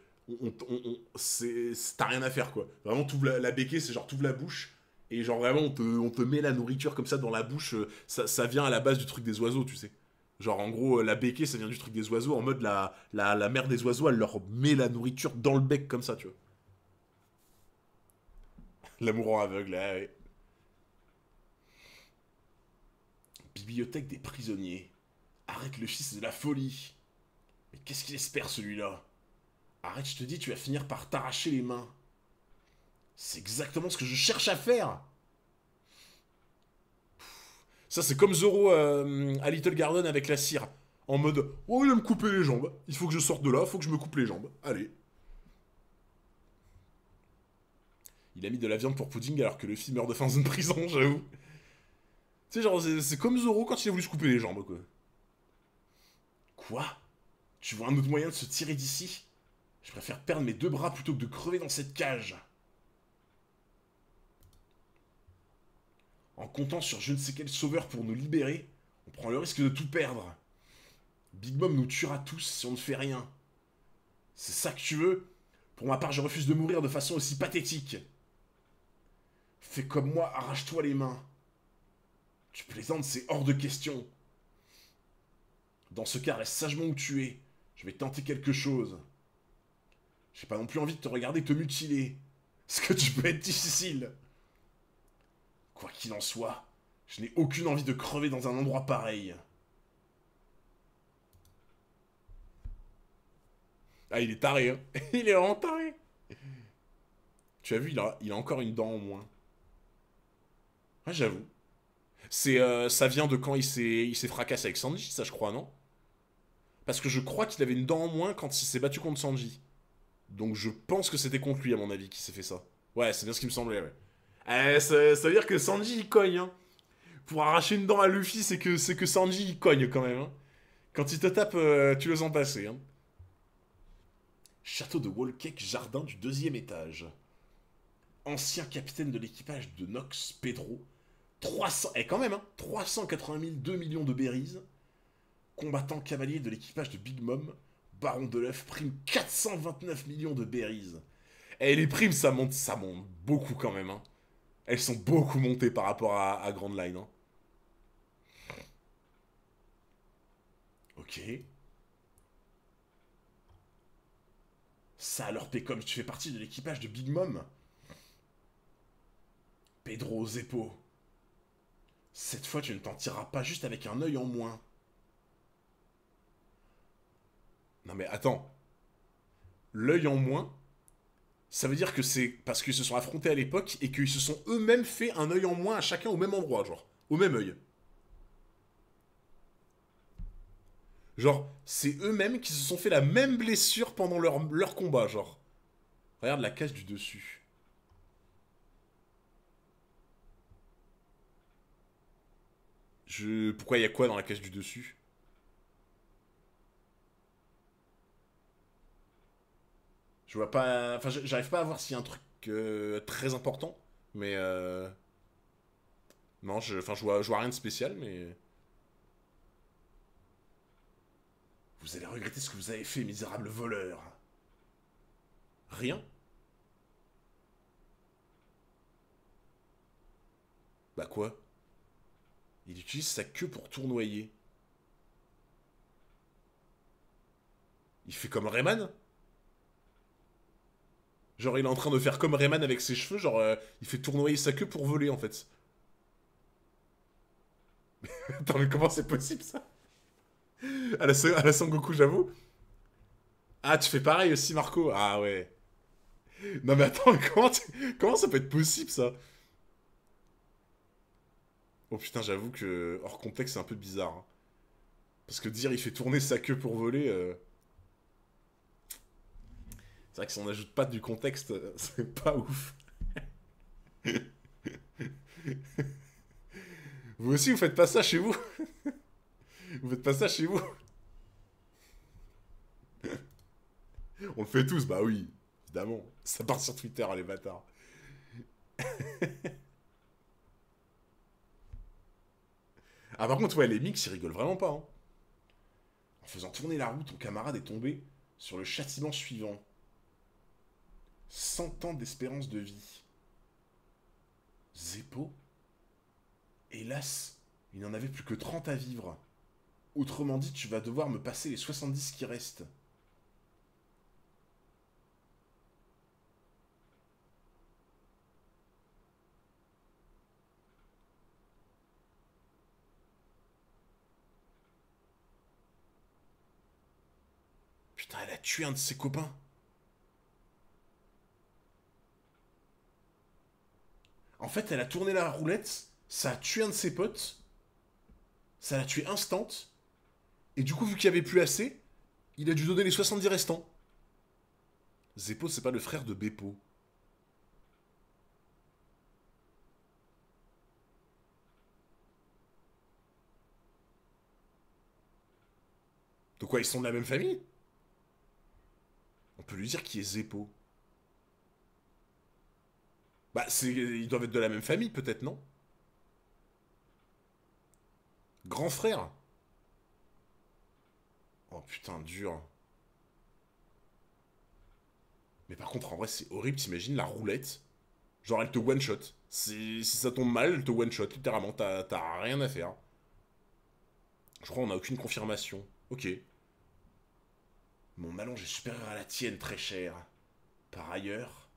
T'as rien à faire, quoi. Vraiment, la béquille, c'est genre, t'ouvres la bouche. Et genre, vraiment, on te met la nourriture comme ça dans la bouche. Ça vient à la base du truc des oiseaux, tu sais. Genre, en gros, la béquille, ça vient du truc des oiseaux. En mode, la mère des oiseaux, elle leur met la nourriture dans le bec, comme ça, tu vois. L'amour en aveugle, ah ouais. Bibliothèque des prisonniers. Arrête le fils de la folie. Mais qu'est-ce qu'il espère, celui-là? Arrête, je te dis, tu vas finir par t'arracher les mains. C'est exactement ce que je cherche à faire. Ça, c'est comme Zoro à Little Garden avec la cire. En mode, oh, il va me couper les jambes. Il faut que je sorte de là, il faut que je me coupe les jambes. Allez. Il a mis de la viande pour pudding alors que le fils meurt de faim dans une prison, j'avoue. Tu sais, genre, c'est comme Zoro quand il a voulu se couper les jambes, quoi. Quoi? Tu vois un autre moyen de se tirer d'ici? Je préfère perdre mes deux bras plutôt que de crever dans cette cage. En comptant sur je ne sais quel sauveur pour nous libérer, on prend le risque de tout perdre. Big Mom nous tuera tous si on ne fait rien. C'est ça que tu veux? Pour ma part, je refuse de mourir de façon aussi pathétique. Fais comme moi, arrache-toi les mains. Tu plaisantes, c'est hors de question. Dans ce cas, reste sagement où tu es. Je vais tenter quelque chose. J'ai pas non plus envie de te regarder te mutiler. Ce que tu peux être difficile. Quoi qu'il en soit, je n'ai aucune envie de crever dans un endroit pareil. Ah, il est taré, hein. Il est vraiment taré. Tu as vu, il a encore une dent en moins. Ah, j'avoue. Ça vient de quand il s'est fracassé avec Sanji, ça, je crois, non? Parce que je crois qu'il avait une dent en moins quand il s'est battu contre Sanji. Donc je pense que c'était contre lui, à mon avis, qui s'est fait ça. Ouais, c'est bien ce qui me semblait, ouais. Ça veut dire que Sanji, il cogne, hein. Pour arracher une dent à Luffy, c'est que Sanji, il cogne, quand même, hein. Quand il te tape, tu le sens passer, hein. Château de Wallcake, jardin du deuxième étage. Ancien capitaine de l'équipage de Nox, Pedro. 300... Eh, quand même, hein. 380 000, 2 millions de berries. Combattant cavalier de l'équipage de Big Mom. Baron de l'œuf, prime 429 millions de berries. Et les primes, ça monte beaucoup quand même, hein. Elles sont beaucoup montées par rapport à Grand Line, hein. Ok. Ça alors, Pécom, tu fais partie de l'équipage de Big Mom? Pedro Zeppo. Cette fois, tu ne t'en tireras pas juste avec un œil en moins. Non mais attends. L'œil en moins, ça veut dire que c'est parce qu'ils se sont affrontés à l'époque et qu'ils se sont eux-mêmes fait un œil en moins à chacun au même endroit, genre. Au même œil. Genre, c'est eux-mêmes qui se sont fait la même blessure pendant leur combat, genre. Regarde la case du dessus. Pourquoi il y a quoi dans la case du dessus? Je vois pas... Enfin, j'arrive pas à voir s'il y a un truc très important. Mais non, enfin, je vois rien de spécial, mais... Vous allez regretter ce que vous avez fait, misérable voleur. Rien? Bah quoi? Il utilise sa queue pour tournoyer. Il fait comme Rayman? Genre, il est en train de faire comme Rayman avec ses cheveux, genre, il fait tournoyer sa queue pour voler, en fait. Attends, mais comment c'est possible, ça? À la Sangoku, j'avoue. Ah, tu fais pareil aussi, Marco? Ah ouais. Non mais attends, mais comment ça peut être possible, ça? Oh putain, j'avoue que, hors contexte, c'est un peu bizarre, hein. Parce que dire il fait tourner sa queue pour voler... C'est vrai que si on n'ajoute pas du contexte, c'est pas ouf. Vous aussi, vous faites pas ça chez vous? Vous faites pas ça chez vous? On le fait tous, bah oui, évidemment. Ça part sur Twitter, les bâtards. Ah, par contre, ouais, les mix, ils rigolent vraiment pas, hein. En faisant tourner la roue, ton camarade est tombé sur le châtiment suivant. 100 ans d'espérance de vie. Zeppo? Hélas, il n'en avait plus que 30 à vivre. Autrement dit, tu vas devoir me passer les 70 qui restent. Putain, elle a tué un de ses copains. En fait, elle a tourné la roulette, ça a tué un de ses potes, ça l'a tué instant, et du coup, vu qu'il n'y avait plus assez, il a dû donner les 70 restants. Zeppo, c'est pas le frère de Beppo. De quoi, ils sont de la même famille? On peut lui dire qui est Zeppo. Bah, ils doivent être de la même famille, peut-être, non? Grand frère? Oh putain, dur. Mais par contre, en vrai, c'est horrible, t'imagines la roulette. Genre, elle te one-shot. Si ça tombe mal, elle te one-shot, littéralement, t'as rien à faire. Je crois qu'on n'a aucune confirmation. Ok. Mon allonge est supérieur à la tienne, très cher. Par ailleurs,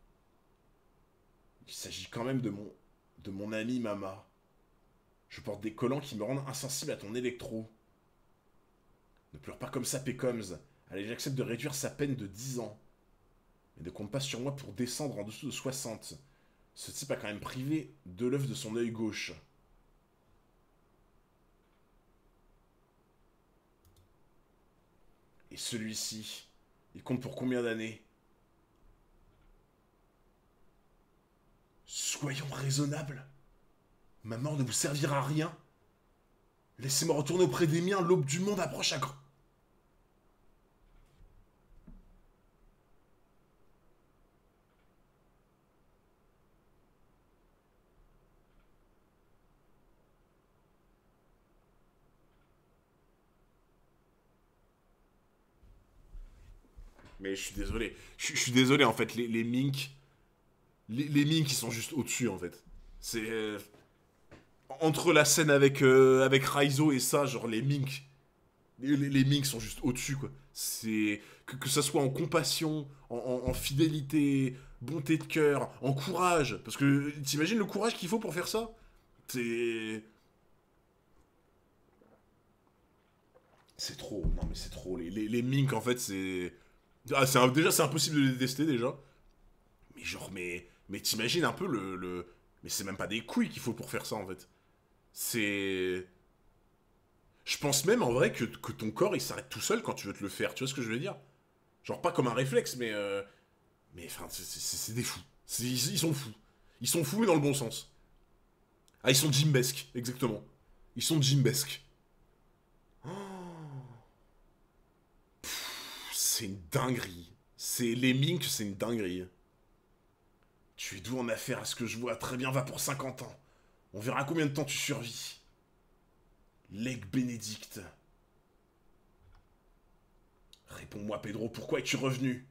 il s'agit quand même de mon ami Mama. Je porte des collants qui me rendent insensible à ton électro. Ne pleure pas comme ça, Pécoms. Allez, j'accepte de réduire sa peine de 10 ans. Mais ne compte pas sur moi pour descendre en dessous de 60. Ce type a quand même privé de l'œuf de son œil gauche. Et celui-ci, il compte pour combien d'années? Soyons raisonnables. Ma mort ne vous servira à rien. Laissez-moi retourner auprès des miens, l'aube du monde approche à grand. Mais je suis désolé. Je suis désolé, en fait, les minks. Les minks, ils sont juste au-dessus, en fait. C'est. Entre la scène avec Raizo et ça, genre les minks. Les minks sont juste au-dessus, quoi. C'est. Que ça soit en compassion, en fidélité, bonté de cœur, en courage. Parce que t'imagines le courage qu'il faut pour faire ça? C'est. C'est trop. Non, mais c'est trop. Les minks, en fait, c'est. Ah, déjà, c'est impossible de les détester, déjà. Mais genre, mais t'imagines un peu Mais c'est même pas des couilles qu'il faut pour faire ça, en fait. C'est. Je pense même en vrai que ton corps il s'arrête tout seul quand tu veux te le faire. Tu vois ce que je veux dire? Genre pas comme un réflexe, mais. Mais enfin, c'est des fous. Ils sont fous. Ils sont fous, mais dans le bon sens. Ah, ils sont Jimbesques, exactement. Ils sont Jimbesques. C'est une dinguerie. C'est les minks, c'est une dinguerie. Tu es doux en affaire à ce que je vois. Très bien, va pour 50 ans. On verra combien de temps tu survis. Leg Bénédicte. Réponds-moi, Pedro, pourquoi es-tu revenu?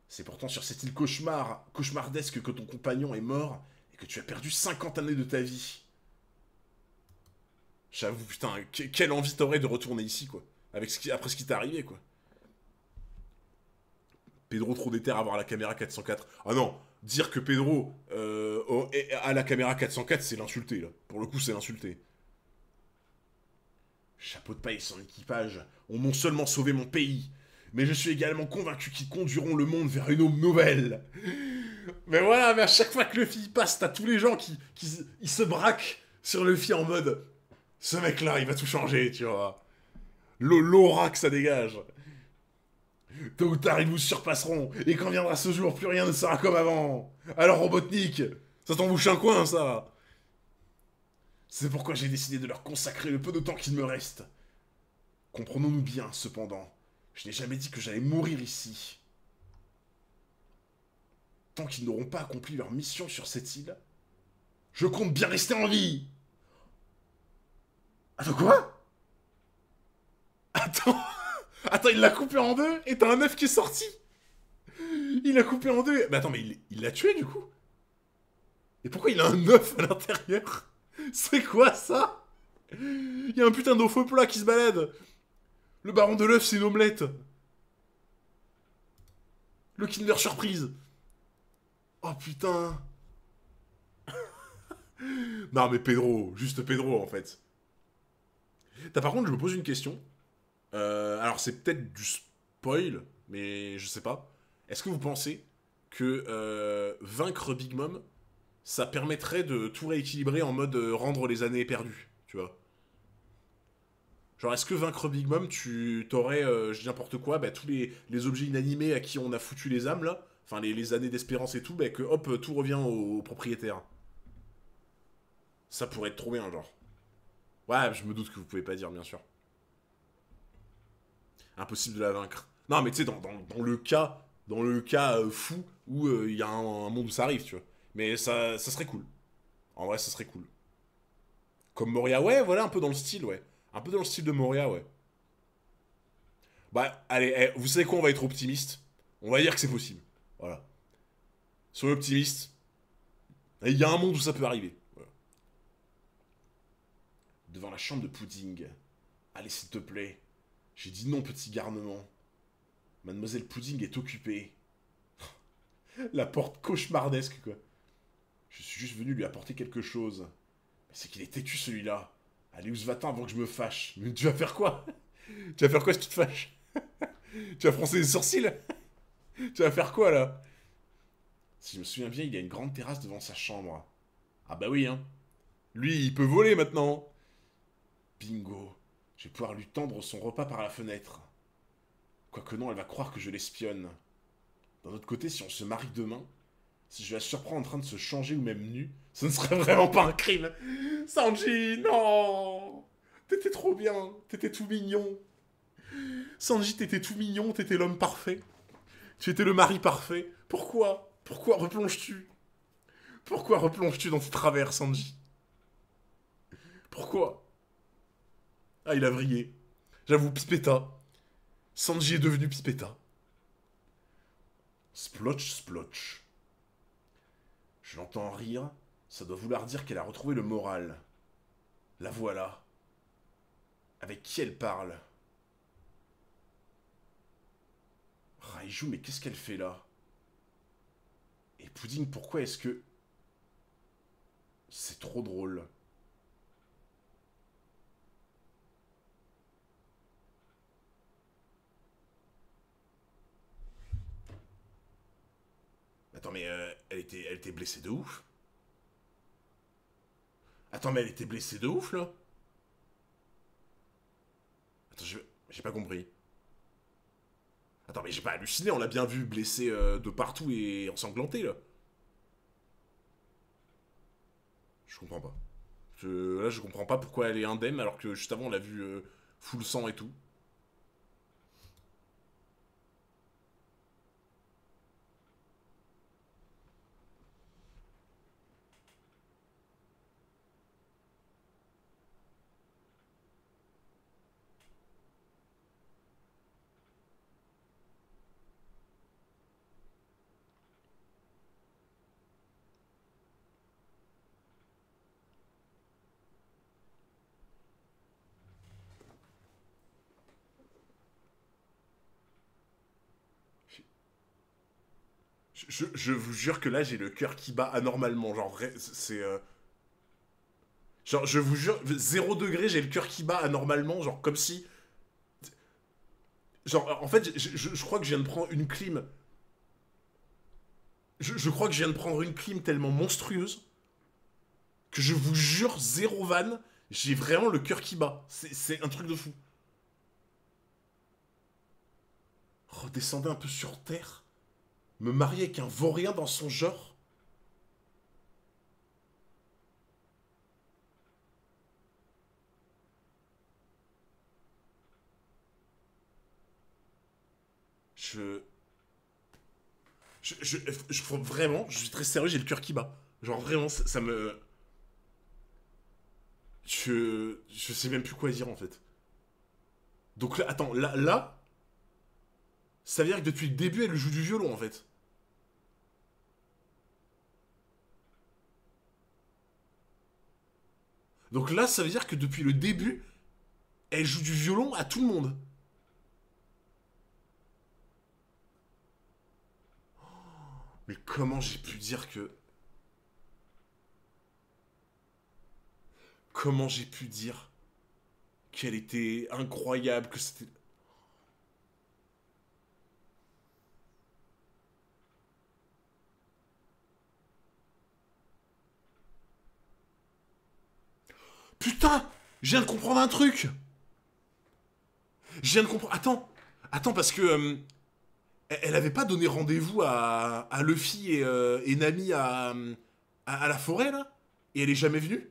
C'est pourtant sur cette île cauchemardesque que ton compagnon est mort et que tu as perdu 50 années de ta vie. J'avoue, putain, quelle envie t'aurais de retourner ici, quoi. Après ce qui t'est arrivé, quoi. Pedro trop déter à avoir la caméra 404. Ah non, dire que Pedro a la caméra 404, c'est l'insulter, là. Pour le coup, c'est l'insulter. Chapeau de paille et son équipage ont non seulement sauvé mon pays, mais je suis également convaincu qu'ils conduiront le monde vers une eau nouvelle. Mais voilà, mais à chaque fois que Luffy passe, t'as tous les gens qui ils se braquent sur Luffy en mode ce mec-là, il va tout changer, tu vois. L'aura que ça dégage. Tôt ou tard, ils vous surpasseront, et quand viendra ce jour, plus rien ne sera comme avant. Alors, Robotnik, ça t'en bouche un coin, ça. C'est pourquoi j'ai décidé de leur consacrer le peu de temps qu'il me reste. Comprenons-nous bien, cependant. Je n'ai jamais dit que j'allais mourir ici. Tant qu'ils n'auront pas accompli leur mission sur cette île, je compte bien rester en vie. Attends, quoi? Attends, attends, il l'a coupé en deux et t'as un œuf qui est sorti. Il l'a coupé en deux. Mais attends, mais il l'a tué du coup. Et pourquoi il a un œuf à l'intérieur? C'est quoi ça? Il y a un putain d'œuf au plat qui se balade. Le baron de l'œuf, c'est une omelette. Le Kinder Surprise. Oh putain. Non mais Pedro, juste Pedro en fait. Par contre, je me pose une question. Alors c'est peut-être du spoil, mais je sais pas. Est-ce que vous pensez que vaincre Big Mom, ça permettrait de tout rééquilibrer en mode rendre les années perdues, tu vois? Genre, est-ce que vaincre Big Mom, tu t'aurais, je dis n'importe quoi, bah, tous les objets inanimés à qui on a foutu les âmes, là, enfin les années d'espérance et tout, bah, que hop, tout revient au propriétaire. Ça pourrait être trop bien, genre. Ouais, je me doute que vous pouvez pas dire, bien sûr. Impossible de la vaincre. Non, mais tu sais, dans le cas fou où il y a un monde où ça arrive, tu vois. Mais ça serait cool. En vrai, ça serait cool. Comme Moria, ouais, voilà, un peu dans le style, ouais. Un peu dans le style de Moria, ouais. Bah, allez, vous savez quoi, on va être optimiste. On va dire que c'est possible. Voilà. Soyez optimiste. Il y a un monde où ça peut arriver. Voilà. Devant la chambre de Pudding. Allez, s'il te plaît. J'ai dit non, petit garnement. Mademoiselle Pudding est occupée. La porte cauchemardesque, quoi. Je suis juste venu lui apporter quelque chose. Mais c'est qu'il est têtu, celui-là. Allez, où va-t'en avant que je me fâche? Mais tu vas faire quoi? Tu vas faire quoi si tu te fâches? Tu vas froncer les sourcils? Tu vas faire quoi, là? Si je me souviens bien, il y a une grande terrasse devant sa chambre. Ah bah oui, hein. Lui, il peut voler, maintenant. Bingo. Je vais pouvoir lui tendre son repas par la fenêtre. Quoique non, elle va croire que je l'espionne. D'un autre côté, si on se marie demain, si je la surprends en train de se changer ou même nue, ce ne serait vraiment pas un crime. Sanji, non. T'étais trop bien, t'étais tout mignon. Sanji, t'étais tout mignon, t'étais l'homme parfait. Tu étais le mari parfait. Pourquoi? Pourquoi replonges-tu? Pourquoi replonges-tu dans tes travers, Sanji? Pourquoi? Ah, il a vrillé. J'avoue, Pispetta. Sanji est devenu Pispetta. Splotch, splotch. Je l'entends rire. Ça doit vouloir dire qu'elle a retrouvé le moral. La voilà. Avec qui elle parle? Raiju, mais qu'est-ce qu'elle fait là? Et Pudding, pourquoi est-ce que... C'est trop drôle. Attends, mais elle était blessée de ouf. Attends, mais elle était blessée de ouf, là. Attends, j'ai pas compris. Attends, mais j'ai pas halluciné, on l'a bien vu blessé de partout et ensanglanté, là. Je comprends pas. Là, je comprends pas pourquoi elle est indemne alors que juste avant, on l'a vu full sang et tout. Je vous jure que là, j'ai le cœur qui bat anormalement. Genre, c'est. Genre, je vous jure, 0 degré, j'ai le cœur qui bat anormalement. Genre, comme si. Genre, en fait, je crois que je viens de prendre une clim. Je crois que je viens de prendre une clim tellement monstrueuse que je vous jure, zéro vanne, j'ai vraiment le cœur qui bat. C'est un truc de fou. Redescendez un peu sur Terre. Me marier avec un vaurien dans son genre. Je. Vraiment, je suis très sérieux, j'ai le cœur qui bat. Genre vraiment, ça me. Je sais même plus quoi dire en fait. Donc là, attends, là, ça veut dire que depuis le début, elle joue du violon en fait. Donc là, ça veut dire que depuis le début, elle joue du violon à tout le monde. Mais comment j'ai pu dire que. Comment j'ai pu dire qu'elle était incroyable, que c'était. Putain, je viens de comprendre un truc. Je viens de comprendre. Attends, parce que elle avait pas donné rendez-vous à Luffy et Nami à la forêt là, et elle est jamais venue.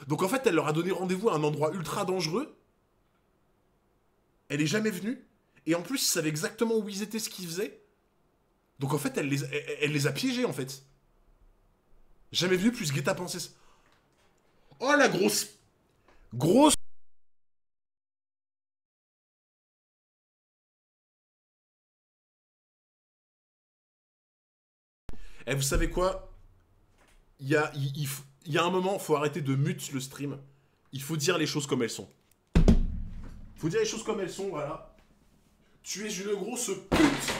Donc en fait, elle leur a donné rendez-vous à un endroit ultra dangereux. Elle est jamais venue. Et en plus, ils savaient exactement où ils étaient, ce qu'ils faisaient. Donc en fait, elle les a piégés en fait. Jamais venue plus guet-apens. Oh la grosse. Grosse. Eh, vous savez quoi? Il y a un moment, faut arrêter de mute le stream. Il faut dire les choses comme elles sont. Faut dire les choses comme elles sont, voilà. Tu es une grosse pute.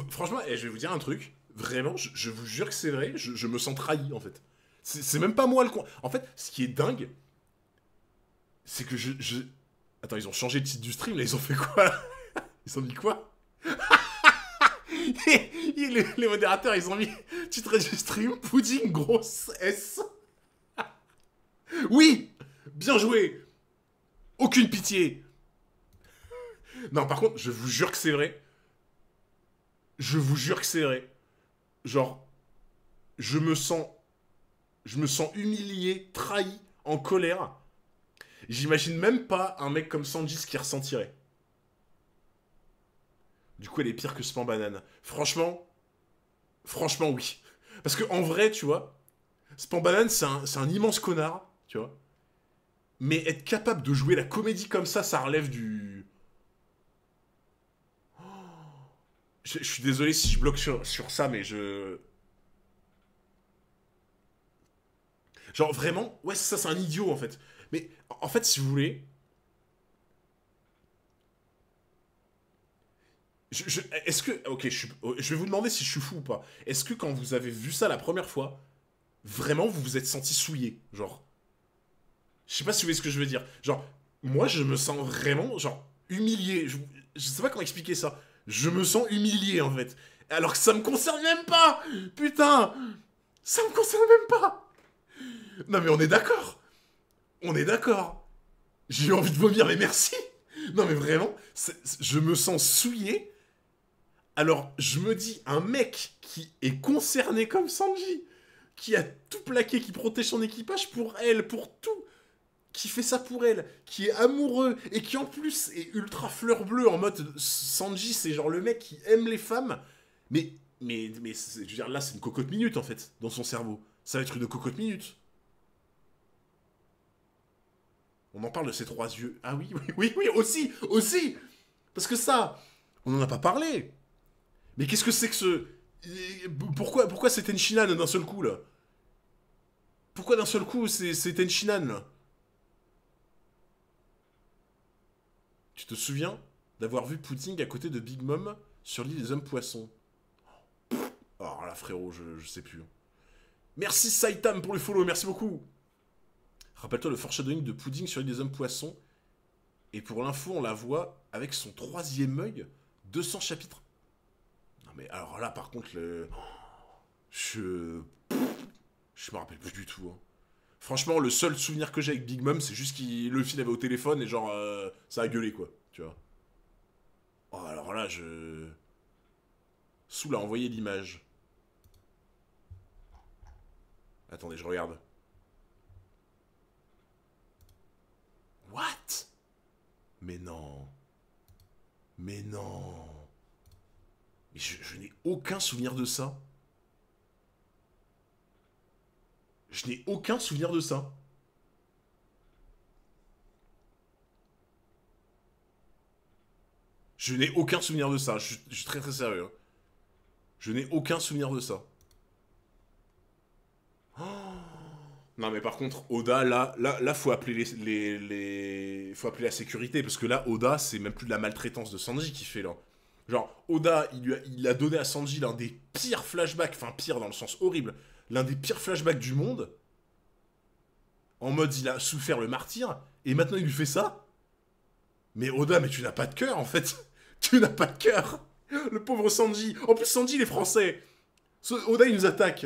Franchement, je vais vous dire un truc. Vraiment, je vous jure que c'est vrai. Je me sens trahi en fait. C'est même pas moi le con. En fait, ce qui est dingue, c'est que Attends, ils ont changé le titre du stream là. Ils ont fait quoi? Ils ont mis quoi? Les modérateurs, ils ont mis titre du stream Pudding grosse S. Oui, bien joué. Aucune pitié. Non, par contre, je vous jure que c'est vrai. Je vous jure que c'est vrai. Genre, je me sens, je me sens humilié, trahi, en colère. J'imagine même pas un mec comme Sanji ce qu'il ressentirait. Du coup, elle est pire que Span Banane. Franchement, oui. Parce que en vrai, tu vois, Span Banane, c'est un immense connard, tu vois. Mais être capable de jouer la comédie comme ça relève du. Je suis désolé si je bloque sur ça, mais je. Genre vraiment, ouais, ça, c'est un idiot en fait. Mais en fait, si vous voulez, Est-ce que... Ok, je vais vous demander si je suis fou ou pas. Est-ce que quand vous avez vu ça la première fois, vraiment vous vous êtes senti souillé? Genre... Je sais pas si vous voyez ce que je veux dire. Genre, moi je me sens vraiment, genre, humilié. Je sais pas comment expliquer ça. Je me sens humilié en fait. Alors que ça me concerne même pas. Putain, ça me concerne même pas. Non mais on est d'accord. On est d'accord. J'ai eu envie de vomir, mais merci. Non mais vraiment, je me sens souillé. Alors je me dis, un mec qui est concerné comme Sanji, qui a tout plaqué, qui protège son équipage pour elle, pour tout, qui fait ça pour elle, qui est amoureux, et qui en plus est ultra fleur bleue, en mode Sanji, c'est genre le mec qui aime les femmes, mais je veux dire, là, c'est une cocotte minute, en fait, dans son cerveau. Ça va être une cocotte minute. On en parle de ses trois yeux. Ah oui, oui, oui, oui, aussi, aussi. Parce que ça, on n'en a pas parlé. Mais qu'est-ce que c'est que ce... Pourquoi c'est Tenshinhan d'un seul coup, là? Pourquoi d'un seul coup c'est Tenshinhan, là? Tu te souviens d'avoir vu Pudding à côté de Big Mom sur l'île des hommes poissons? Alors là, frérot, je sais plus. Merci Saitam pour le follow, merci beaucoup. Rappelle-toi le foreshadowing de Pudding sur l'île des hommes poissons. Et pour l'info, on la voit avec son troisième œil, 200 chapitres. Non mais alors là, par contre, je... Je me rappelle plus du tout. Hein. Franchement, le seul souvenir que j'ai avec Big Mom, c'est juste qu'il le fil avait au téléphone et genre, ça a gueulé, quoi. Tu vois. Oh, alors là, je... Soul a envoyé l'image. Attendez, je regarde. What? Mais non. Mais non. Mais je n'ai aucun souvenir de ça. Je n'ai aucun souvenir de ça. Je n'ai aucun souvenir de ça. Je suis très très sérieux. Hein. Je n'ai aucun souvenir de ça. Non mais par contre, Oda, là, faut appeler faut appeler la sécurité parce que là, Oda, c'est même plus de la maltraitance de Sanji qui fait là. Genre, Oda, il a donné à Sanji l'un des pires flashbacks, enfin pire dans le sens horrible, l'un des pires flashbacks du monde. En mode, il a souffert le martyr et maintenant il lui fait ça. Mais Oda, mais tu n'as pas de cœur en fait. Tu n'as pas de cœur. Le pauvre Sanji. En plus, Sanji, il est français. Oda, il nous attaque.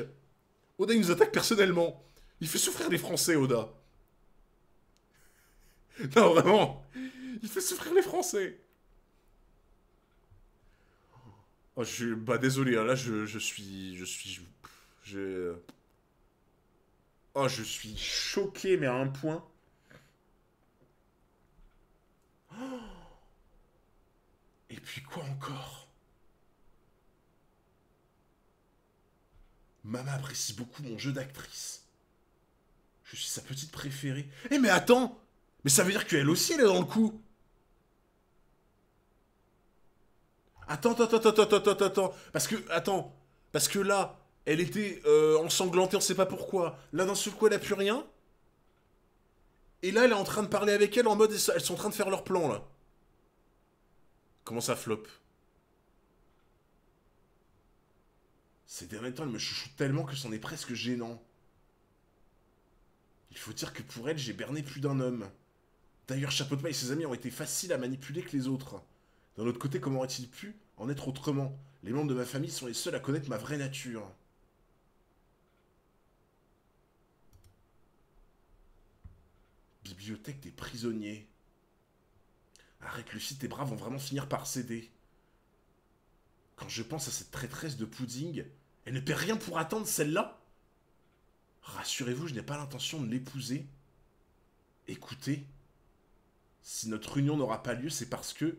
Oda, il nous attaque personnellement. Il fait souffrir les Français, Oda. Non, vraiment. Il fait souffrir les Français. Oh, bah, désolé, hein, là, je... Oh, je suis choqué, mais à un point. Et puis quoi encore? Mama apprécie beaucoup mon jeu d'actrice. Je suis sa petite préférée. Eh mais attends! Mais ça veut dire qu'elle aussi, elle est dans le coup. Attends. Parce que là, elle était ensanglantée, on sait pas pourquoi. Là, d'un seul coup, elle a plus rien. Et là, elle est en train de parler avec elle en mode, elles sont en train de faire leur plan, là. Comment ça flop? Ces derniers temps, elle me chouchoute tellement que c'en est presque gênant. Il faut dire que pour elle, j'ai berné plus d'un homme. D'ailleurs, Chapeau de Paille et ses amis ont été faciles à manipuler que les autres. D'un autre côté, comment aurait-il pu en être autrement? Les membres de ma famille sont les seuls à connaître ma vraie nature. Bibliothèque des prisonniers. Arrête, Lucie, tes bras vont vraiment finir par céder. Quand je pense à cette traîtresse de Pudding, elle ne perd rien pour attendre celle-là. Rassurez-vous, je n'ai pas l'intention de l'épouser. Écoutez, si notre union n'aura pas lieu, c'est parce que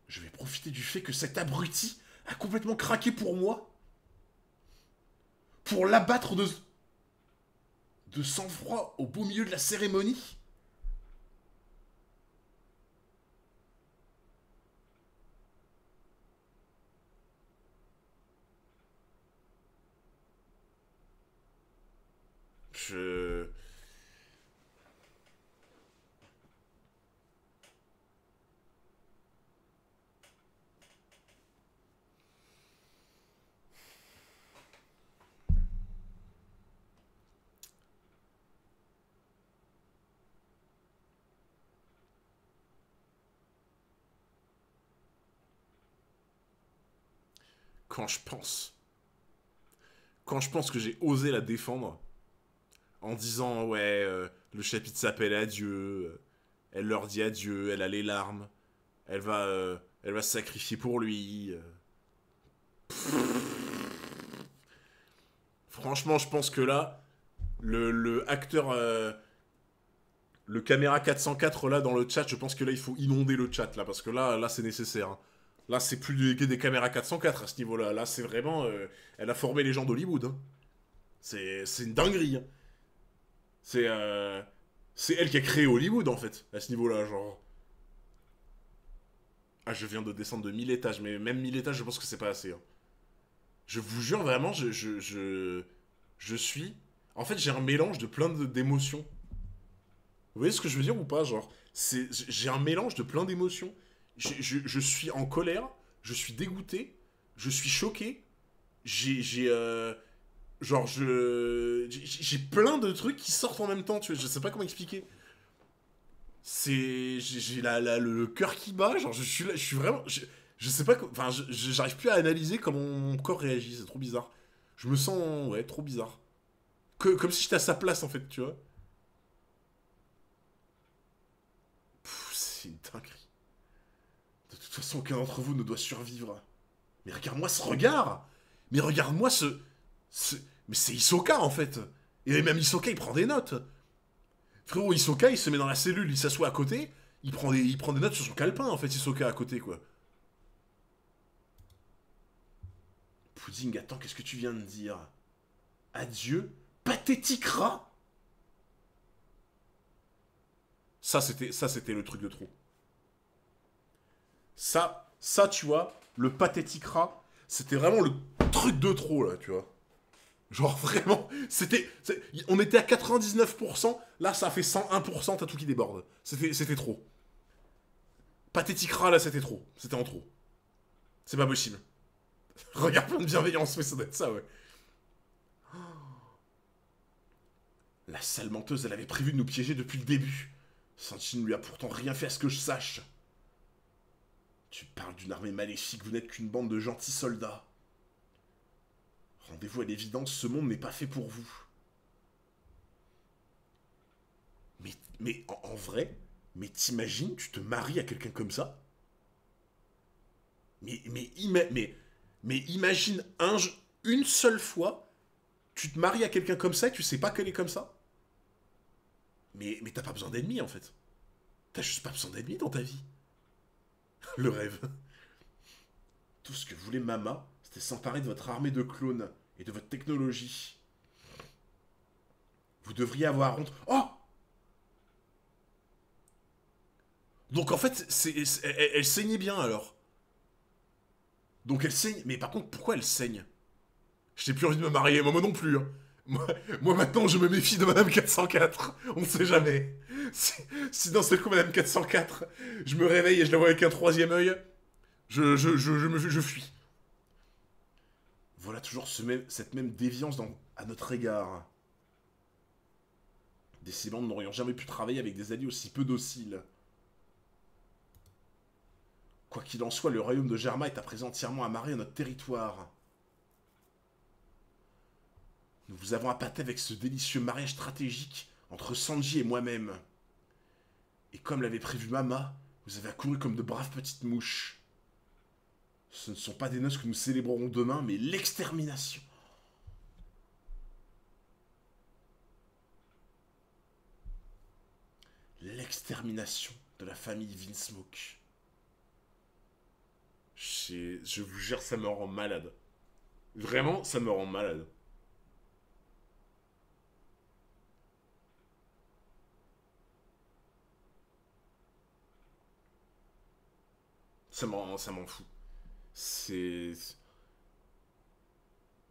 je vais profiter du fait que cet abruti a complètement craqué pour moi. Pour l'abattre de sang-froid au beau milieu de la cérémonie. Je... quand je pense... Quand je pense que j'ai osé la défendre en disant, ouais, le chapitre s'appelle Adieu, elle leur dit adieu, elle a les larmes, elle va se sacrifier pour lui. Franchement, je pense que là, le acteur, le caméra 404 là dans le chat, je pense que là, il faut inonder le chat, là, parce que là c'est nécessaire. Hein. Là, c'est plus que des caméras 404 à ce niveau-là. Là, c'est vraiment... elle a formé les gens d'Hollywood. Hein. C'est une dinguerie. Hein. C'est... c'est elle qui a créé Hollywood, en fait, à ce niveau-là, genre... Ah, je viens de descendre de 1000 étages, mais même 1000 étages, je pense que c'est pas assez. Hein. Je vous jure, vraiment, je suis... En fait, j'ai un mélange de plein d'émotions. Vous voyez ce que je veux dire ou pas, genre j'ai un mélange de plein d'émotions. Je suis en colère, je suis dégoûté, je suis choqué, j'ai genre j'ai plein de trucs qui sortent en même temps, tu vois, je sais pas comment expliquer. J'ai le cœur qui bat, genre je suis là, je suis vraiment je sais pas enfin j'arrive plus à analyser comment mon corps réagit, c'est trop bizarre. Je me sens ouais, trop bizarre. Comme si j'étais à sa place en fait, tu vois. C'est une dinguerie. De toute façon, aucun d'entre vous ne doit survivre. Mais regarde-moi ce regard. Mais regarde-moi ce... Mais c'est Hisoka, en fait. Et même Hisoka, il prend des notes. Frérot, Hisoka, il se met dans la cellule, il s'assoit à côté, il prend des notes sur son calepin, en fait, Hisoka, à côté, quoi. Pudding, attends, qu'est-ce que tu viens de dire? Adieu? Pathétique rat? Ça, c'était le truc de trop. Ça, tu vois, le pathétique rat, c'était vraiment le truc de trop, là, tu vois. Genre, vraiment, on était à 99%, là, ça fait 101%, t'as tout qui déborde. C'était trop. Pathétique rat, là, c'était trop. C'était en trop. C'est pas possible. Regarde plein de bienveillance, mais ça doit être ça, ouais. La sale menteuse, elle avait prévu de nous piéger depuis le début. Sanchi ne lui a pourtant rien fait à ce que je sache. Tu parles d'une armée maléfique, vous n'êtes qu'une bande de gentils soldats. Rendez-vous à l'évidence, ce monde n'est pas fait pour vous. Mais en vrai, mais t'imagines, tu te maries à quelqu'un comme ça? Mais imagine une seule fois, tu te maries à quelqu'un comme ça et tu sais pas qu'elle est comme ça? Mais t'as pas besoin d'ennemis en fait. T'as juste pas besoin d'ennemis dans ta vie. Le rêve. Tout ce que voulait Mama, c'était s'emparer de votre armée de clones et de votre technologie. Vous devriez avoir honte. Oh! Donc en fait, elle saignait bien alors. Donc elle saigne. Mais par contre, pourquoi elle saigne? Je n'ai plus envie de me marier, moi non plus. Hein. Moi maintenant, je me méfie de Madame 404. On sait jamais. Si d'un seul coup, Madame 404, je me réveille et je la vois avec un troisième œil, je fuis. Voilà toujours cette même déviance à notre égard. Décidément, nous n'aurions jamais pu travailler avec des alliés aussi peu dociles. Quoi qu'il en soit, le royaume de Germa est à présent entièrement amarré à notre territoire. Nous vous avons appâté avec ce délicieux mariage stratégique entre Sanji et moi-même. Et comme l'avait prévu Mama, vous avez accouru comme de braves petites mouches. Ce ne sont pas des noces que nous célébrerons demain, mais l'extermination. L'extermination de la famille Vinsmoke. Je vous jure, ça me rend malade. Vraiment, ça me rend malade. Ça m'en fout. C'est...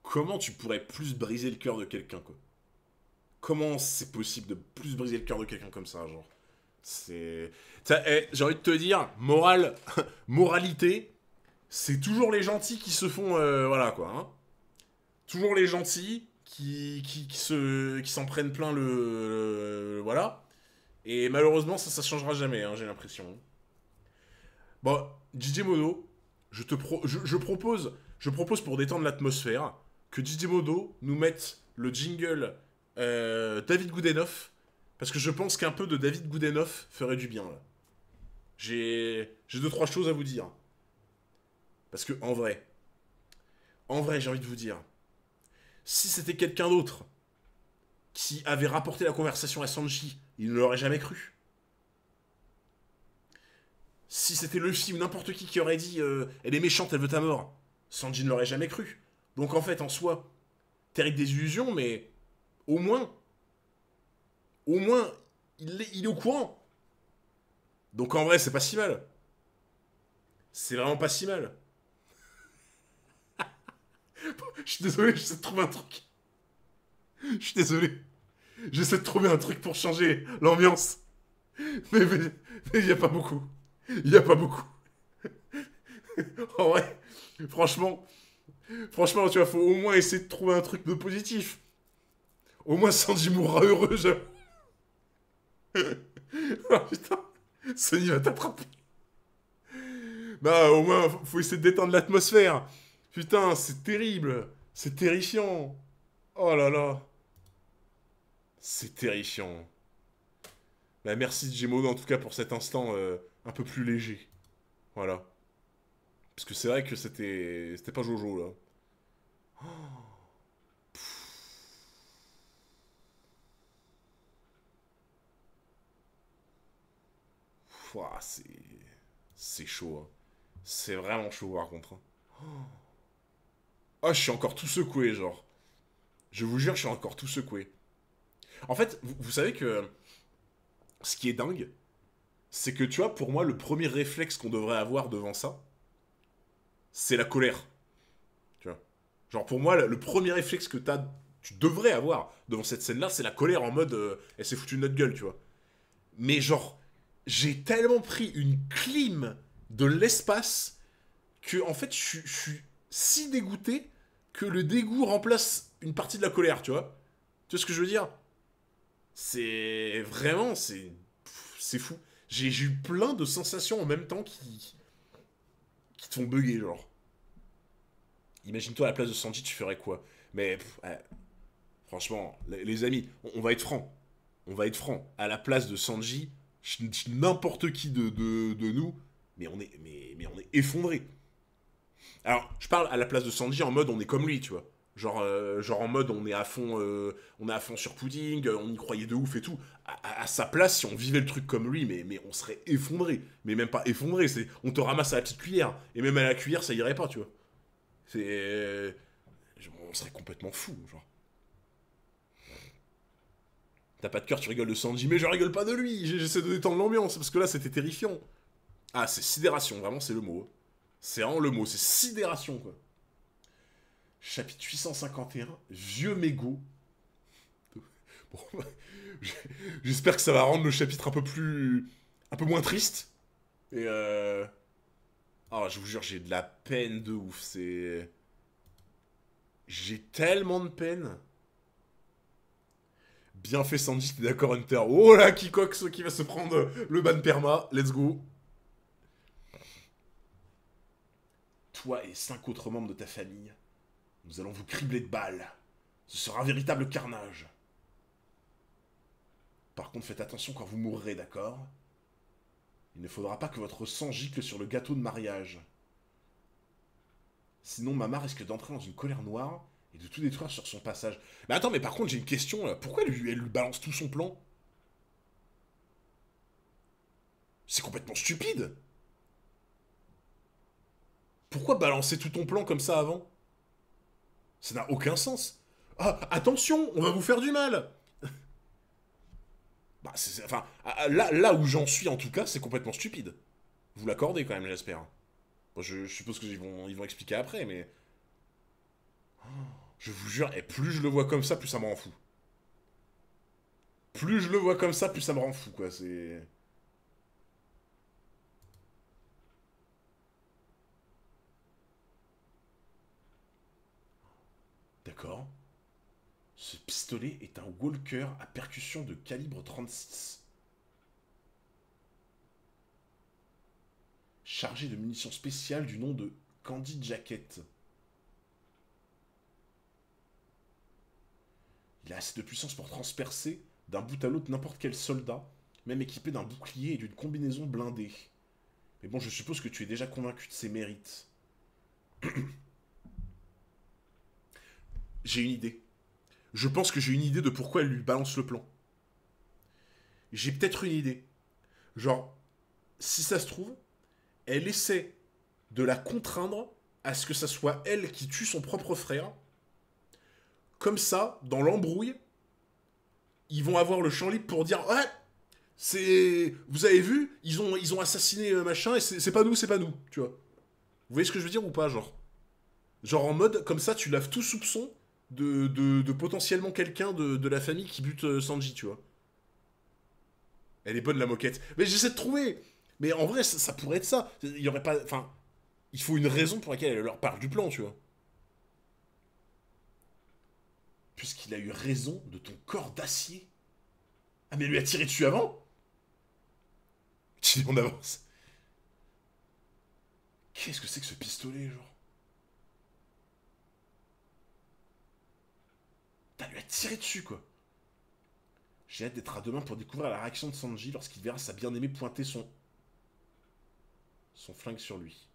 Comment tu pourrais plus briser le cœur de quelqu'un, quoi? Comment c'est possible de plus briser le cœur de quelqu'un comme ça, genre? C'est... J'ai envie de te dire, moralité, c'est toujours les gentils qui se font... voilà, quoi. Hein. Toujours les gentils qui s'en prennent plein voilà. Et malheureusement, ça changera jamais, hein, j'ai l'impression. Bon, DJ Mono, je je propose pour détendre l'atmosphère que Modo nous mette le jingle David Goudenoff, parce que je pense qu'un peu de David Goudenoff ferait du bien, là. J'ai deux, trois choses à vous dire. Parce que, en vrai, j'ai envie de vous dire, si c'était quelqu'un d'autre qui avait rapporté la conversation à Sanji, il ne l'aurait jamais cru. Si c'était Luffy ou n'importe qui aurait dit elle est méchante, elle veut ta mort, Sanji ne l'aurait jamais cru. Donc en fait, en soi, terrible désillusion, mais au moins, au moins, il est au courant. Donc en vrai, c'est pas si mal. C'est vraiment pas si mal. Je suis désolé, j'essaie de trouver un truc. Je suis désolé. J'essaie de trouver un truc pour changer l'ambiance. Mais il y a pas beaucoup. Il y a pas beaucoup. En vrai, franchement, franchement, tu vois, faut au moins essayer de trouver un truc de positif. Au moins Sanji mourra heureux, j'avoue. Oh putain, Sonny va t'attraper. Bah, au moins, faut essayer de détendre l'atmosphère. Putain, c'est terrible. C'est terrifiant. Oh là là. C'est terrifiant. Bah, merci Jemo, en tout cas, pour cet instant un peu plus léger. Voilà. Parce que c'est vrai que c'était pas Jojo, là. Ouah, c'est chaud, hein. C'est vraiment chaud, par contre, hein. Oh, je suis encore tout secoué, genre. Je vous jure, je suis encore tout secoué. En fait, vous savez que ce qui est dingue, c'est que tu vois, pour moi, le premier réflexe qu'on devrait avoir devant ça, c'est la colère. Tu vois. Genre, pour moi, le premier réflexe que tu devrais avoir devant cette scène-là, c'est la colère en mode elle s'est foutue de notre gueule, tu vois. Mais genre, j'ai tellement pris une clim de l'espace que, en fait, je suis si dégoûté que le dégoût remplace une partie de la colère, tu vois. Tu vois ce que je veux dire? C'est vraiment, c'est fou. J'ai eu plein de sensations en même temps qui te font bugger, genre. Imagine-toi à la place de Sanji, tu ferais quoi? Mais ouais, franchement, les amis, on va être francs. On va être francs. À la place de Sanji, n'importe qui de nous, mais on est effondré. Alors, je parle à la place de Sanji en mode on est comme lui, tu vois. Genre en mode on est à fond sur Pudding, on y croyait de ouf et tout. À sa place, si on vivait le truc comme lui, mais on serait effondré. Mais même pas effondré, c'est on te ramasse à la petite cuillère. Et même à la cuillère, ça irait pas, tu vois. C'est. On serait complètement fou, genre. T'as pas de cœur, tu rigoles de Sanji, mais je rigole pas de lui, j'essaie de détendre l'ambiance, parce que là c'était terrifiant. Ah, c'est sidération, vraiment, c'est le mot. C'est vraiment le mot, c'est sidération, quoi. Chapitre 851, Vieux mégot. Bon, j'espère que ça va rendre le chapitre un peu plus. Un peu moins triste. Et Ah, je vous jure, j'ai de la peine de ouf, c'est. J'ai tellement de peine. Bien fait Sanji, t'es d'accord Hunter? Oh là, Kikox qui va se prendre le ban perma, let's go. Toi et 5 autres membres de ta famille, nous allons vous cribler de balles. Ce sera un véritable carnage. Par contre, faites attention quand vous mourrez, d'accord? Il ne faudra pas que votre sang gicle sur le gâteau de mariage. Sinon, Mama risque d'entrer dans une colère noire et de tout détruire sur son passage. Mais attends, mais par contre, j'ai une question là. Pourquoi elle lui balance tout son plan? C'est complètement stupide. Pourquoi balancer tout ton plan comme ça avant? Ça n'a aucun sens. Ah, attention, on va vous faire du mal. Bah, enfin, là où j'en suis en tout cas, c'est complètement stupide. Vous l'accordez quand même, j'espère. Bon, je suppose ils vont expliquer après, mais je vous jure, et plus je le vois comme ça, plus ça me rend fou. Plus je le vois comme ça, plus ça me rend fou, quoi. C'est. D'accord. Ce pistolet est un Walker à percussion de calibre 36. Chargé de munitions spéciales du nom de Candy Jacket. Il a assez de puissance pour transpercer d'un bout à l'autre n'importe quel soldat, même équipé d'un bouclier et d'une combinaison blindée. Mais bon, je suppose que tu es déjà convaincu de ses mérites. J'ai une idée. Je pense que j'ai une idée de pourquoi elle lui balance le plan. J'ai peut-être une idée. Genre, si ça se trouve, elle essaie de la contraindre à ce que ça soit elle qui tue son propre frère. Comme ça, dans l'embrouille, ils vont avoir le champ libre pour dire ouais, c'est, vous avez vu, ils ont assassiné machin et c'est pas nous, c'est pas nous, tu vois. Vous voyez ce que je veux dire ou pas, genre en mode comme ça, tu laves tout soupçon de potentiellement quelqu'un de la famille qui bute Sanji, tu vois. Elle est bonne la moquette. Mais j'essaie de trouver. Mais en vrai, ça pourrait être ça. Il y aurait pas, enfin, il faut une raison pour laquelle elle leur parle du plan, tu vois. Puisqu'il a eu raison de ton corps d'acier. Ah, mais elle lui a tiré dessus avant. On avance. Qu'est-ce que c'est que ce pistolet, genre? T'as lui a tiré dessus, quoi. J'ai hâte d'être à demain pour découvrir la réaction de Sanji lorsqu'il verra sa bien-aimée pointer son flingue sur lui.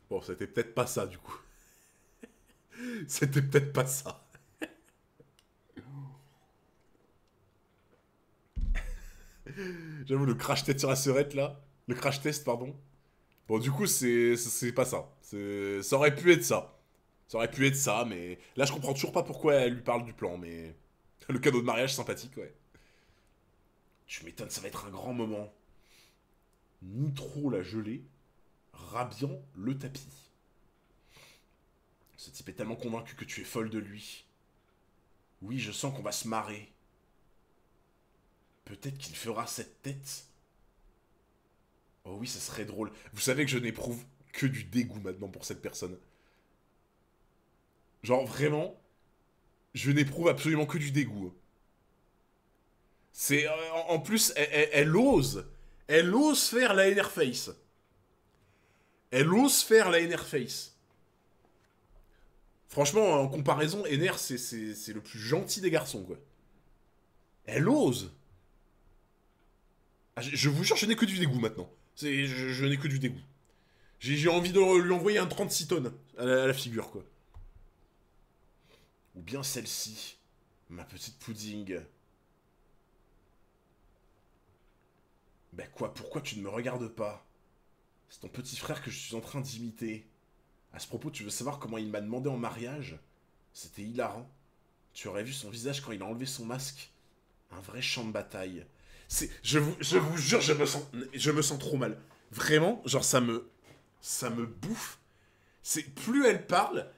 Bon, c'était peut-être pas ça, du coup. C'était peut-être pas ça. J'avoue, le crash test sur la serette, là. Le crash test, pardon. Bon, du coup, c'est pas ça. Ça aurait pu être ça. Ça aurait pu être ça, mais là, je comprends toujours pas pourquoi elle lui parle du plan, mais le cadeau de mariage sympathique, ouais. Tu m'étonnes, ça va être un grand moment. Nitro la gelée, Rabian le tapis. Ce type est tellement convaincu que tu es folle de lui. Oui, je sens qu'on va se marrer. Peut-être qu'il fera cette tête. Oh oui, ça serait drôle. Vous savez que je n'éprouve que du dégoût maintenant pour cette personne. Genre vraiment, je n'éprouve absolument que du dégoût. C'est en plus, elle ose. Elle ose faire la Enerface. Elle ose faire la Enerface. Franchement, en comparaison, Ener, c'est le plus gentil des garçons, quoi. Elle ose. Ah, je vous jure, je n'ai que du dégoût maintenant. Je n'ai que du dégoût. J'ai envie de lui envoyer un 36 tonnes à la figure, quoi. Ou bien celle-ci, ma petite pudding. Ben quoi, pourquoi tu ne me regardes pas? C'est ton petit frère que je suis en train d'imiter. À ce propos, tu veux savoir comment il m'a demandé en mariage? C'était hilarant. Tu aurais vu son visage quand il a enlevé son masque. Un vrai champ de bataille. Je vous jure, je me sens trop mal. Vraiment, genre ça me bouffe. C'est plus elle parle,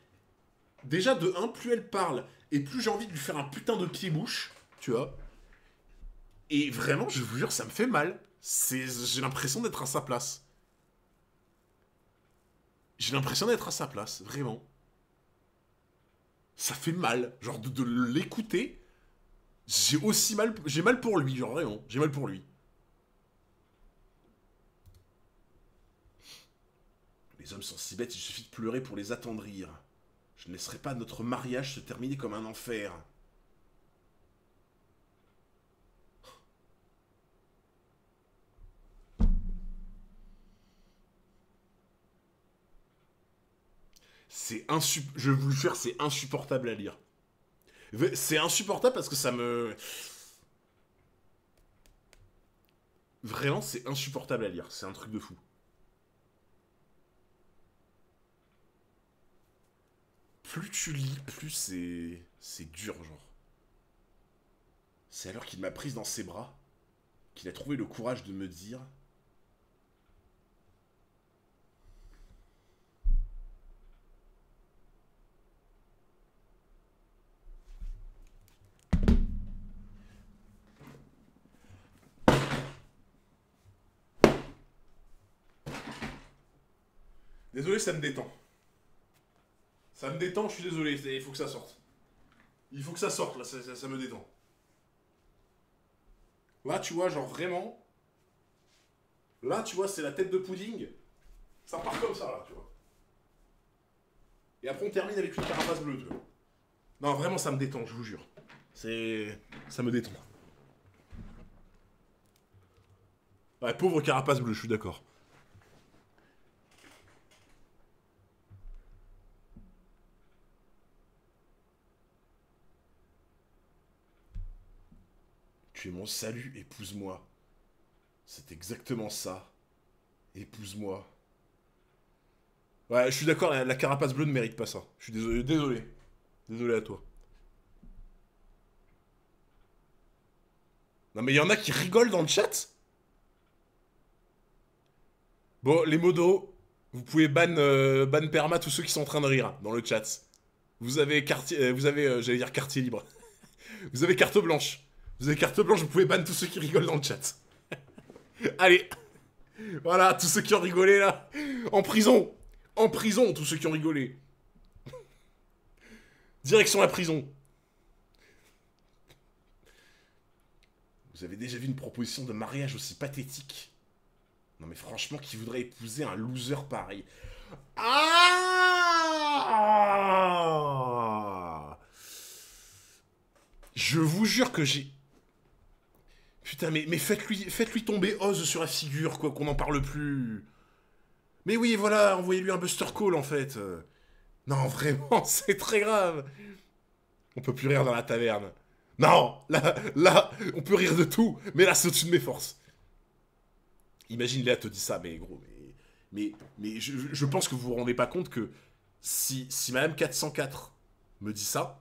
déjà de un, plus elle parle, et plus j'ai envie de lui faire un putain de pied-bouche, tu vois. Et vraiment, je vous jure, ça me fait mal. J'ai l'impression d'être à sa place. J'ai l'impression d'être à sa place, vraiment. Ça fait mal, genre de l'écouter. J'ai mal pour lui, genre vraiment, j'ai mal pour lui. Les hommes sont si bêtes, il suffit de pleurer pour les attendrir. Je ne laisserai pas notre mariage se terminer comme un enfer. Je vous le jure, c'est insupportable à lire. C'est insupportable parce que ça me... Vraiment, c'est insupportable à lire. C'est un truc de fou. Plus tu lis, plus c'est dur, genre. C'est alors qu'il m'a prise dans ses bras qu'il a trouvé le courage de me dire... Désolé, ça me détend. Ça me détend, je suis désolé, il faut que ça sorte. Il faut que ça sorte, là, ça me détend. Là, tu vois, genre vraiment... Là, tu vois, c'est la tête de pudding. Ça part comme ça, là, tu vois. Et après, on termine avec une carapace bleue, tu vois. Non, vraiment, ça me détend, je vous jure. C'est... Ça me détend. Ouais, pauvre carapace bleue, je suis d'accord. Tu es mon salut, épouse-moi. C'est exactement ça. Épouse-moi. Ouais, je suis d'accord, la carapace bleue ne mérite pas ça. Je suis désolé, désolé. Désolé à toi. Non mais il y en a qui rigolent dans le chat. Bon, les modos, vous pouvez ban perma tous ceux qui sont en train de rire dans le chat. Vous avez quartier, j'allais dire quartier libre. Vous avez carte blanche. Vous avez carte blanche, vous pouvez ban tous ceux qui rigolent dans le chat. Allez, voilà, tous ceux qui ont rigolé là. En prison. En prison, tous ceux qui ont rigolé. Direction la prison. Vous avez déjà vu une proposition de mariage aussi pathétique? Non mais franchement, qui voudrait épouser un loser pareil? Ah! Je vous jure que j'ai... Putain, mais faites-lui tomber Oz sur la figure, quoi, qu'on n'en parle plus. Mais oui, voilà, envoyez-lui un Buster Call, en fait. Non, vraiment, c'est très grave. On peut plus rire dans la taverne. Non, là, on peut rire de tout, mais là, c'est au-dessus de mes forces. Imagine Léa te dit ça, mais gros, mais je pense que vous vous rendez pas compte que si Madame 404 me dit ça,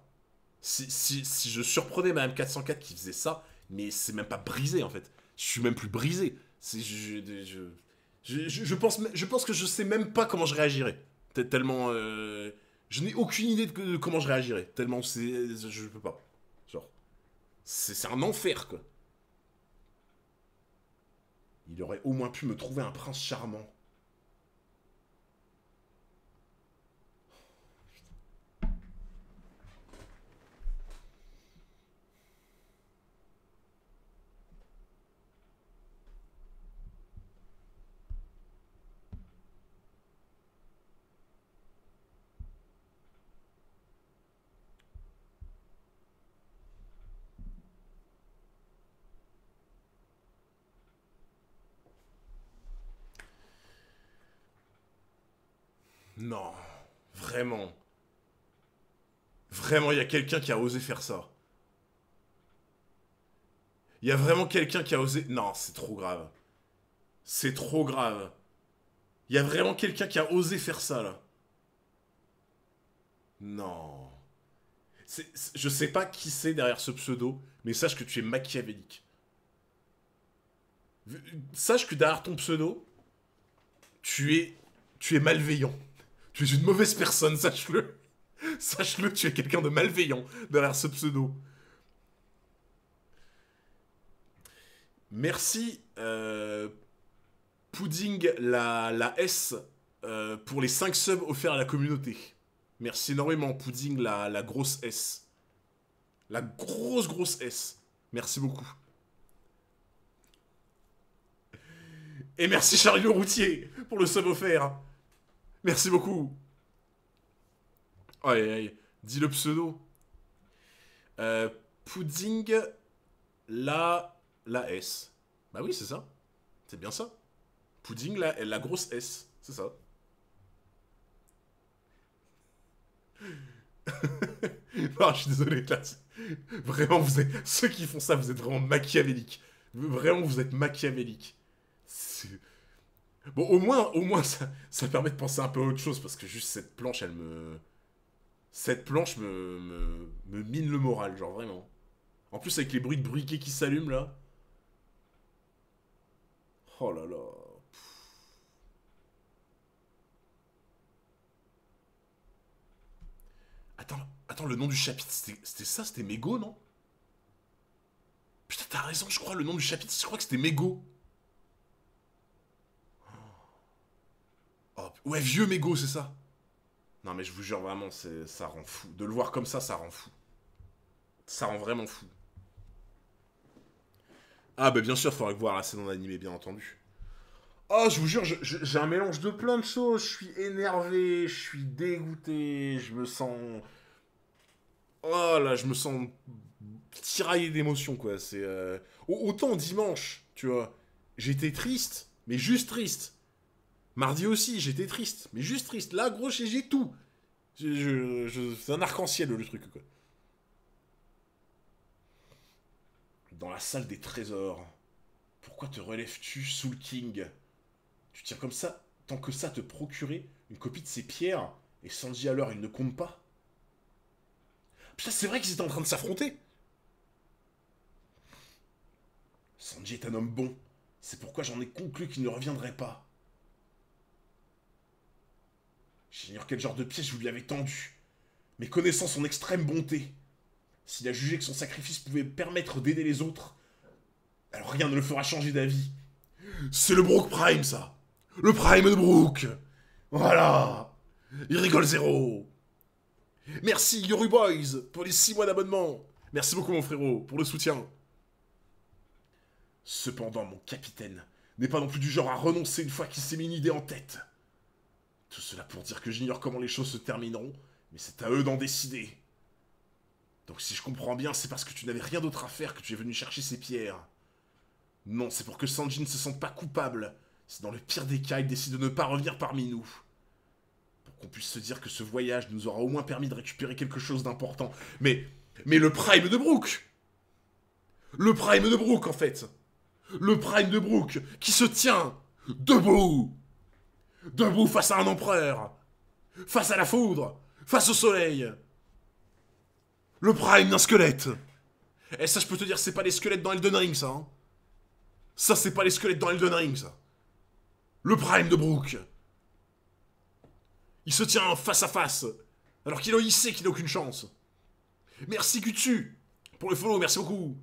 si je surprenais Madame 404 qui faisait ça, mais c'est même pas brisé en fait. Je suis même plus brisé. Je pense que je sais même pas comment je réagirais. Tellement. Je n'ai aucune idée de comment je réagirais. Tellement c'est. Je peux pas. Genre. C'est un enfer quoi. Il aurait au moins pu me trouver un prince charmant. Non. Vraiment. Vraiment, il y a quelqu'un qui a osé faire ça. Il y a vraiment quelqu'un qui a osé... Non, c'est trop grave. C'est trop grave. Il y a vraiment quelqu'un qui a osé faire ça, là. Non. Je sais pas qui c'est derrière ce pseudo, mais sache que tu es machiavélique. Sache que derrière ton pseudo, tu es malveillant. Tu es une mauvaise personne, sache-le. Sache-le, tu es quelqu'un de malveillant derrière ce pseudo. Merci, Pudding la S, pour les 5 subs offerts à la communauté. Merci énormément, Pudding la grosse S. La grosse S. Merci beaucoup. Et merci Charlie le routier pour le sub offert. Merci beaucoup. Aïe, aïe. Dis le pseudo. Pudding la S. Bah oui, c'est ça. C'est bien ça. Pudding la grosse S. C'est ça. Non, je suis désolé, là. Vraiment, vous êtes... Ceux qui font ça, vous êtes vraiment machiavéliques. Vraiment, vous êtes machiavéliques. Bon, au moins ça permet de penser un peu à autre chose, parce que juste cette planche, elle me... Cette planche me mine le moral, genre vraiment. En plus, avec les bruits de briquet qui s'allument, là. Oh là là. Attends, le nom du chapitre, c'était ça, c'était Mégo, non? Putain, t'as raison, je crois, le nom du chapitre, je crois que c'était Mégo. Oh, ouais, vieux Mégo, c'est ça. Non, mais je vous jure, vraiment, ça rend fou. De le voir comme ça rend fou. Ça rend vraiment fou. Ah bah bien sûr, il faudra voir la scène en animé, bien entendu. Oh, je vous jure, j'ai un mélange de plein de choses. Je suis énervé, je suis dégoûté, je me sens... Oh là, je me sens tiraillé d'émotions, quoi. C'est... Autant dimanche, tu vois, j'étais triste, mais juste triste. Mardi aussi, j'étais triste, mais juste triste. Là, gros, j'ai tout. C'est un arc-en-ciel, le truc, quoi. Dans la salle des trésors. Pourquoi te relèves-tu, Soul King? Tu tiens comme ça, tant que ça te procurer une copie de ces pierres, et Sanji alors il ne compte pas? Putain, c'est vrai qu'ils étaient en train de s'affronter. Sanji est un homme bon. C'est pourquoi j'en ai conclu qu'il ne reviendrait pas. J'ignore quel genre de piège vous lui avez tendu. Mais connaissant son extrême bonté, s'il a jugé que son sacrifice pouvait permettre d'aider les autres, alors rien ne le fera changer d'avis. C'est le Brook Prime, ça. Le Prime de Brook. Voilà. Il rigole zéro. Merci, Yoru Boys, pour les 6 mois d'abonnement. Merci beaucoup, mon frérot, pour le soutien. Cependant, mon capitaine n'est pas non plus du genre à renoncer une fois qu'il s'est mis une idée en tête. Tout cela pour dire que j'ignore comment les choses se termineront, mais c'est à eux d'en décider. Donc si je comprends bien, c'est parce que tu n'avais rien d'autre à faire que tu es venu chercher ces pierres. Non, c'est pour que Sanji ne se sente pas coupable. Si dans le pire des cas, il décide de ne pas revenir parmi nous. Pour qu'on puisse se dire que ce voyage nous aura au moins permis de récupérer quelque chose d'important. Mais le Prime de Brook. Le Prime de Brook, en fait. Le Prime de Brook, qui se tient debout. Debout face à un empereur. Face à la foudre. Face au soleil. Le Prime d'un squelette. Et ça, je peux te dire, c'est pas les squelettes dans Elden Ring, ça. Hein. Ça, c'est pas les squelettes dans Elden Ring, ça. Le Prime de Brook. Il se tient face à face, alors qu'il sait qu'il n'a aucune chance. Merci Gutsu pour le follow, merci beaucoup.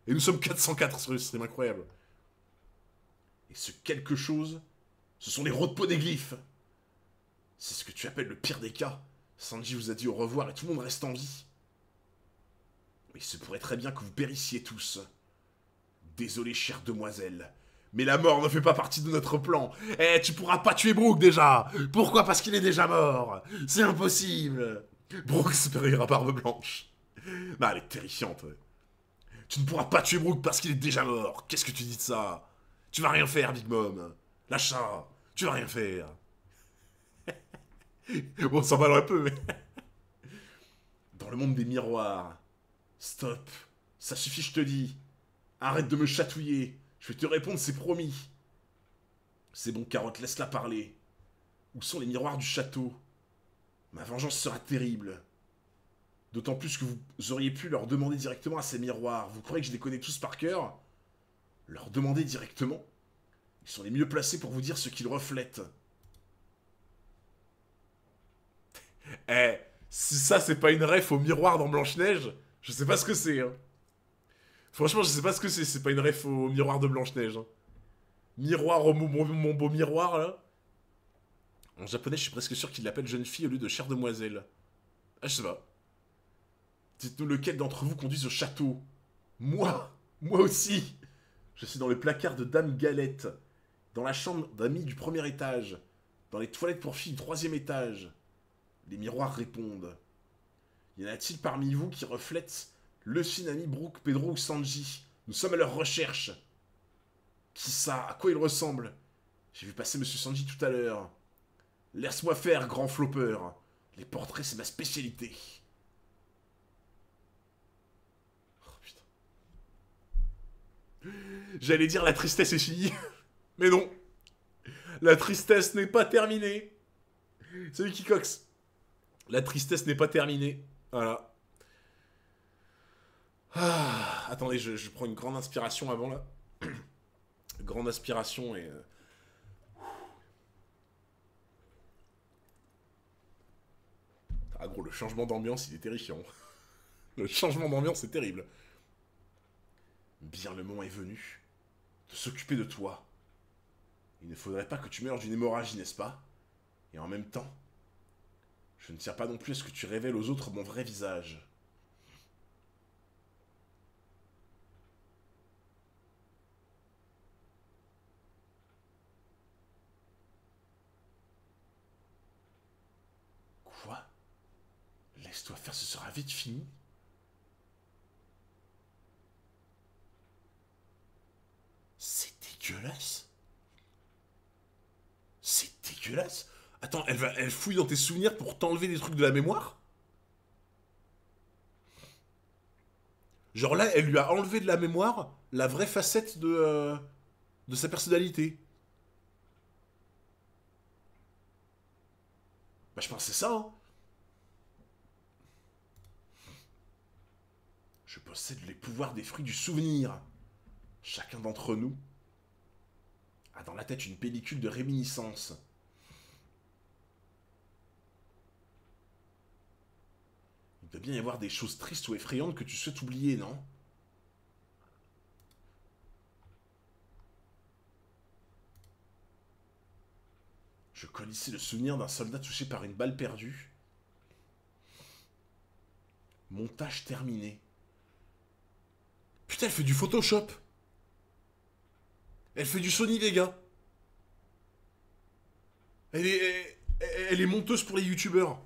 Et nous sommes 404 sur le stream, incroyable. Et ce quelque chose, ce sont les rots de poneglyphes. C'est ce que tu appelles le pire des cas. Sanji vous a dit au revoir et tout le monde reste en vie. Mais il se pourrait très bien que vous périssiez tous. Désolé, chère demoiselle. Mais la mort ne fait pas partie de notre plan. Eh, tu pourras pas tuer Brook déjà. Pourquoi? Parce qu'il est déjà mort. C'est impossible. Brook se périra barbe blanche. Bah, elle est terrifiante. Ouais. Tu ne pourras pas tuer Brook parce qu'il est déjà mort. Qu'est-ce que tu dis de ça? Tu vas rien faire, Big Mom. Lâche ça. Tu vas rien faire. Bon, ça va un peu, mais... Dans le monde des miroirs. Stop. Ça suffit, je te dis. Arrête de me chatouiller. Je vais te répondre, c'est promis. C'est bon, Carotte, laisse-la parler. Où sont les miroirs du château? Ma vengeance sera terrible. D'autant plus que vous auriez pu leur demander directement à ces miroirs. Vous croyez que je les connais tous par cœur? Leur demander directement. Ils sont les mieux placés pour vous dire ce qu'ils reflètent. Eh, si ça c'est pas une ref au miroir dans Blanche-Neige, je sais pas ce que c'est. Hein. Franchement, je sais pas ce que c'est pas une ref au miroir de Blanche-Neige. Hein. Miroir, oh, mon beau miroir, là. En japonais, je suis presque sûr qu'il l'appelle jeune fille au lieu de chère demoiselle. Ah, je sais pas. Dites-nous lequel d'entre vous conduisent au château. Moi. Moi aussi. Je suis dans le placard de Dame Galette. Dans la chambre d'amis du premier étage. Dans les toilettes pour filles du troisième étage. Les miroirs répondent. Y en a-t-il parmi vous qui reflètent Luffy, Nami, Brook, Pedro ou Sanji? Nous sommes à leur recherche. Qui ça? À quoi il ressemble? J'ai vu passer Monsieur Sanji tout à l'heure. Laisse-moi faire, grand flopper. Les portraits, c'est ma spécialité. Oh putain. J'allais dire la tristesse est finie. Mais non. La tristesse n'est pas terminée. Salut Kikox. La tristesse n'est pas terminée. Voilà. Ah, attendez, je prends une grande inspiration avant là. Grande aspiration et... Ah gros, le changement d'ambiance, il est terrifiant. Le changement d'ambiance, c'est terrible. Bien le moment est venu de s'occuper de toi. Il ne faudrait pas que tu meurs d'une hémorragie, n'est-ce pas? Et en même temps, je ne tiens pas non plus à ce que tu révèles aux autres mon vrai visage. Laisse-toi faire, ce sera vite fini. C'est dégueulasse. C'est dégueulasse. Attends, elle fouille dans tes souvenirs pour t'enlever des trucs de la mémoire? Genre là, elle lui a enlevé de la mémoire la vraie facette de sa personnalité. Bah je pense que c'est ça, hein. Je possède les pouvoirs des fruits du souvenir. Chacun d'entre nous a dans la tête une pellicule de réminiscence. Il doit bien y avoir des choses tristes ou effrayantes que tu souhaites oublier, non? Je colle ici le souvenir d'un soldat touché par une balle perdue. Montage terminé. Putain, elle fait du Photoshop. Elle fait du Sony Vega. Elle est monteuse pour les youtubeurs.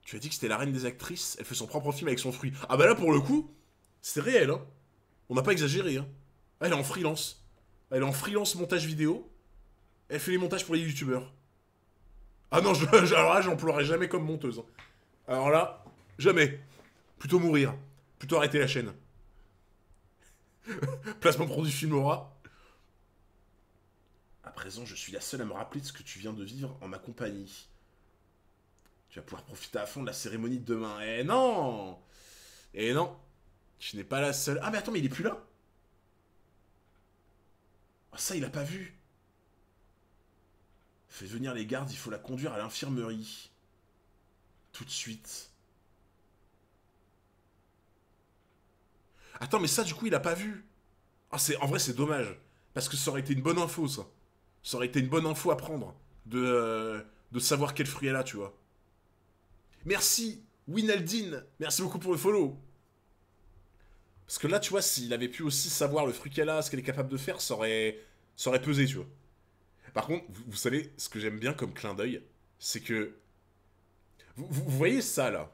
Tu as dit que c'était la reine des actrices. Elle fait son propre film avec son fruit. Ah bah là, pour le coup, c'est réel, hein. On n'a pas exagéré, hein. Elle est en freelance. Elle est en freelance montage vidéo. Elle fait les montages pour les youtubeurs. Ah non, alors là, j'emploierai jamais comme monteuse, hein. Alors là, jamais. Plutôt mourir. Plutôt arrêter la chaîne. Placement produit Filmora. À présent, je suis la seule à me rappeler de ce que tu viens de vivre en ma compagnie. Tu vas pouvoir profiter à fond de la cérémonie de demain. Eh non! Eh non! Tu n'es pas la seule. Ah mais attends, mais il est plus là? Ah ça, il a pas vu. Fais venir les gardes, il faut la conduire à l'infirmerie. Tout de suite. Attends, mais ça, du coup, il a pas vu. Ah, en vrai, c'est dommage. Parce que ça aurait été une bonne info, ça. Ça aurait été une bonne info à prendre. De savoir quel fruit elle a, tu vois. Merci, Winaldine. Merci beaucoup pour le follow. Parce que là, tu vois, s'il avait pu aussi savoir le fruit qu'elle a, ce qu'elle est capable de faire, ça aurait pesé, tu vois. Par contre, vous savez, ce que j'aime bien comme clin d'œil, c'est que... Vous voyez ça, là?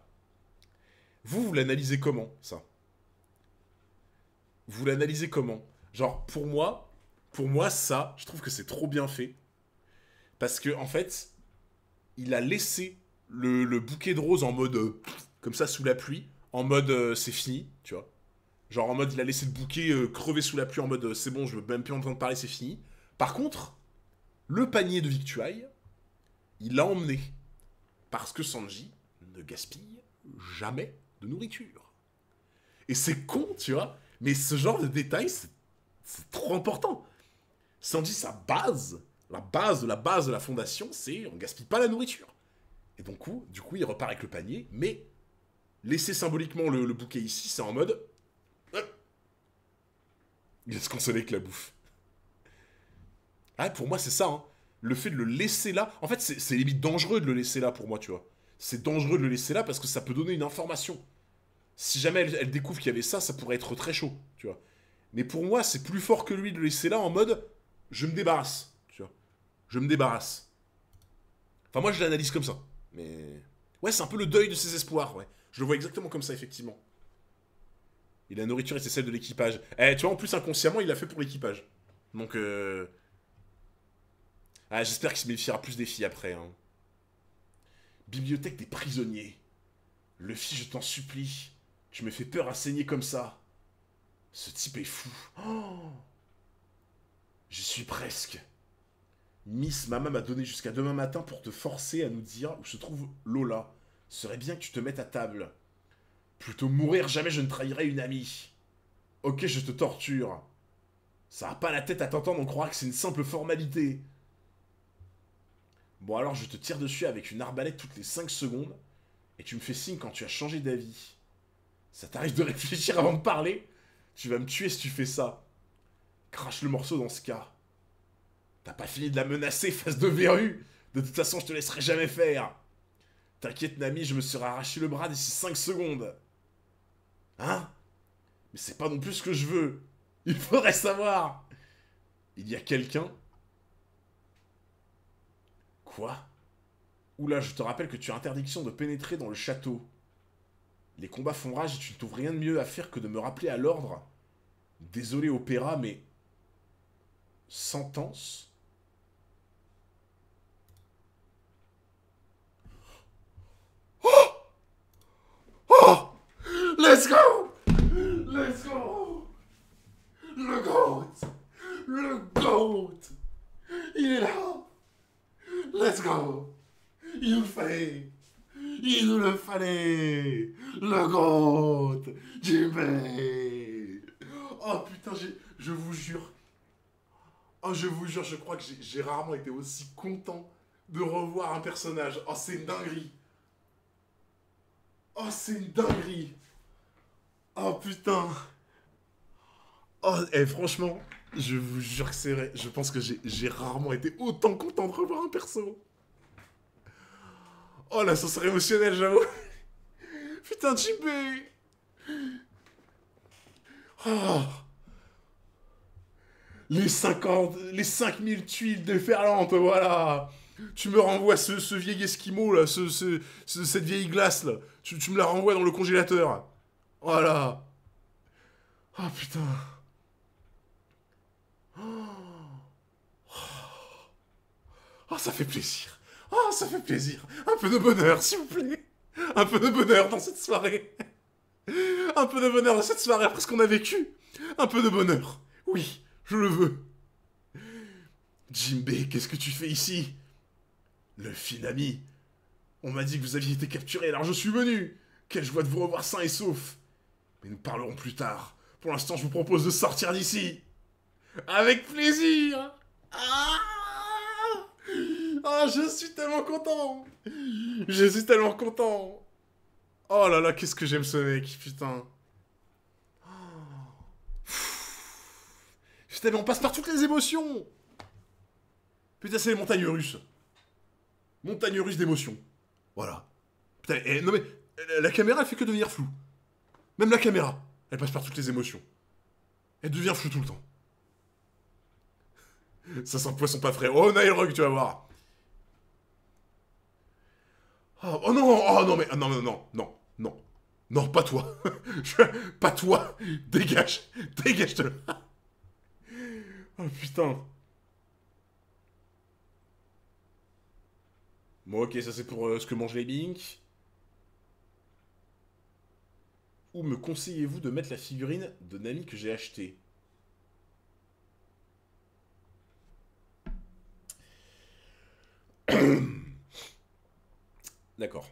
Vous l'analysez comment, ça? Vous l'analysez comment? Genre, pour moi, ça, je trouve que c'est trop bien fait. Parce que, en fait, il a laissé le bouquet de roses en mode... comme ça, sous la pluie. En mode, c'est fini, tu vois. Genre, en mode, il a laissé le bouquet crever sous la pluie, en mode, c'est bon, je veux même plus entendre parler, c'est fini. Par contre, le panier de victuailles, il l'a emmené. Parce que Sanji ne gaspille jamais de nourriture. Et c'est con, tu vois. Mais ce genre de détail, c'est trop important. Sanji, sa base, la base de la base de la fondation, c'est on gaspille pas la nourriture. Et donc, du coup, il repart avec le panier, mais laisser symboliquement le bouquet ici, c'est en mode... il va se consoler avec la bouffe. Ah, pour moi, c'est ça, hein. Le fait de le laisser là... En fait, c'est limite dangereux de le laisser là, pour moi, tu vois. C'est dangereux de le laisser là parce que ça peut donner une information. Si jamais elle découvre qu'il y avait ça, ça pourrait être très chaud, tu vois. Mais pour moi, c'est plus fort que lui de le laisser là en mode... je me débarrasse, tu vois. Je me débarrasse. Enfin, moi, je l'analyse comme ça. Mais... ouais, c'est un peu le deuil de ses espoirs, ouais. Je le vois exactement comme ça, effectivement. Et la nourriture, et c'est celle de l'équipage. Eh, tu vois, en plus, inconsciemment, il l'a fait pour l'équipage. Donc, ah, j'espère qu'il se méfiera plus des filles après, hein. Bibliothèque des prisonniers. Luffy, je t'en supplie. Tu me fais peur à saigner comme ça. Ce type est fou. Oh, j'y suis presque. Miss, maman m'a donné jusqu'à demain matin pour te forcer à nous dire où se trouve Lola. Ce serait bien que tu te mettes à table. Plutôt mourir, jamais je ne trahirai une amie. Ok, je te torture. Ça a pas la tête à t'entendre, on croira que c'est une simple formalité. Bon alors je te tire dessus avec une arbalète toutes les 5 secondes, et tu me fais signe quand tu as changé d'avis. Ça t'arrive de réfléchir avant de parler? Tu vas me tuer si tu fais ça. Crache le morceau dans ce cas. T'as pas fini de la menacer, face de verrue. De toute façon, je te laisserai jamais faire. T'inquiète, Nami, je me serai arraché le bras d'ici 5 secondes. Hein? Mais c'est pas non plus ce que je veux. Il faudrait savoir. Il y a quelqu'un... Quoi? Oula, je te rappelle que tu as interdiction de pénétrer dans le château. Les combats font rage et tu ne trouves rien de mieux à faire que de me rappeler à l'ordre. Désolé, Opéra, mais... Sentence? Oh! Let's go! Let's go! Le GOAT! Le GOAT! Il est là! Let's go! Il nous le fallait! Il nous le fallait! Le GOAT! Jimmy! Oh putain, je vous jure. Oh, je vous jure, je crois que j'ai rarement été aussi content de revoir un personnage. Oh, c'est une dinguerie! Oh, c'est une dinguerie! Oh putain! Oh, et franchement, je vous jure que c'est vrai. Je pense que j'ai rarement été autant content de revoir un perso. Oh, l'ascenseur émotionnel, j'avoue. Putain, Jinbei. Oh. Les 5000 tuiles déferlantes, voilà. Tu me renvoies ce vieil esquimau, là, cette vieille glace, là. Tu me la renvoies dans le congélateur. Voilà. Oh, putain. Oh, ça fait plaisir. Oh, ça fait plaisir. Un peu de bonheur, s'il vous plaît. Un peu de bonheur dans cette soirée. Un peu de bonheur dans cette soirée après ce qu'on a vécu. Un peu de bonheur. Oui, je le veux. Jinbei, qu'est-ce que tu fais ici? Le fin ami. On m'a dit que vous aviez été capturé, alors je suis venu. Quelle joie de vous revoir sain et sauf. Mais nous parlerons plus tard. Pour l'instant, je vous propose de sortir d'ici. Avec plaisir. Ah, ah, je suis tellement content. Je suis tellement content. Oh là là, qu'est-ce que j'aime ce mec, putain. Putain, mais on passe par toutes les émotions. Putain, c'est les montagnes russes. Montagnes russes d'émotions. Voilà. Putain, non mais, la caméra, elle fait que devenir floue. Même la caméra, elle passe par toutes les émotions. Elle devient floue tout le temps. Ça sent le poisson pas frais. Oh, Nailrug, tu vas voir. Oh non, oh non, mais, ah, non, non, non, non, non. Non, pas toi. Pas toi. Dégage. Dégage de là. Oh putain. Bon, ok, ça c'est pour ce que mangent les Bink. Où me conseillez-vous de mettre la figurine de Nami que j'ai achetée? D'accord.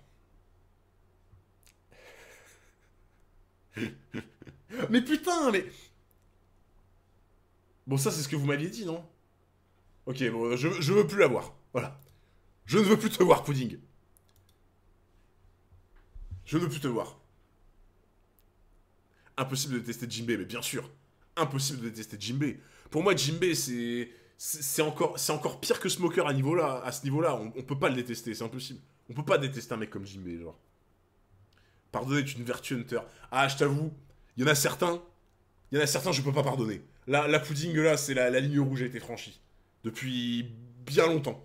Mais putain, mais... Bon, ça c'est ce que vous m'aviez dit, non? Ok, bon, je veux plus la voir. Voilà. Je ne veux plus te voir, Pudding. Je ne veux plus te voir. Impossible de détester Jinbei, mais bien sûr. Impossible de détester Jinbei. Pour moi, Jinbei, c'est encore pire que Smoker à ce niveau-là. On peut pas le détester, c'est impossible. On peut pas détester un mec comme Jinbei, genre. Pardonner est une vertu hunter. Ah, je t'avoue, il y en a certains, je peux pas pardonner. La Pudding, là, c'est la ligne rouge a été franchie. Depuis bien longtemps.